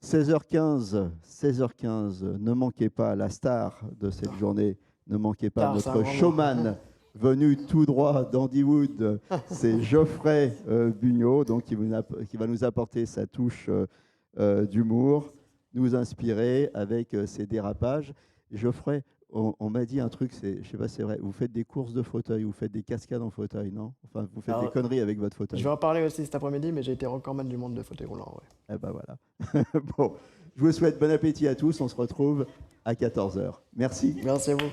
16h15, ne manquez pas la star de cette journée, ne manquez pas notre showman venu tout droit d'Andywood, c'est Geoffrey Bugnot, donc qui va nous apporter sa touche d'humour, nous inspirer avec ses dérapages. Geoffrey, on m'a dit un truc, je ne sais pas si c'est vrai, vous faites des courses de fauteuil, vous faites des cascades en fauteuil, non? Enfin, vous faites des conneries avec votre fauteuil. Je vais en parler aussi cet après-midi, mais j'ai été recordman du monde de fauteuil roulant. Ouais. Eh ben voilà. Bon, je vous souhaite bon appétit à tous, on se retrouve à 14h. Merci. Merci à vous.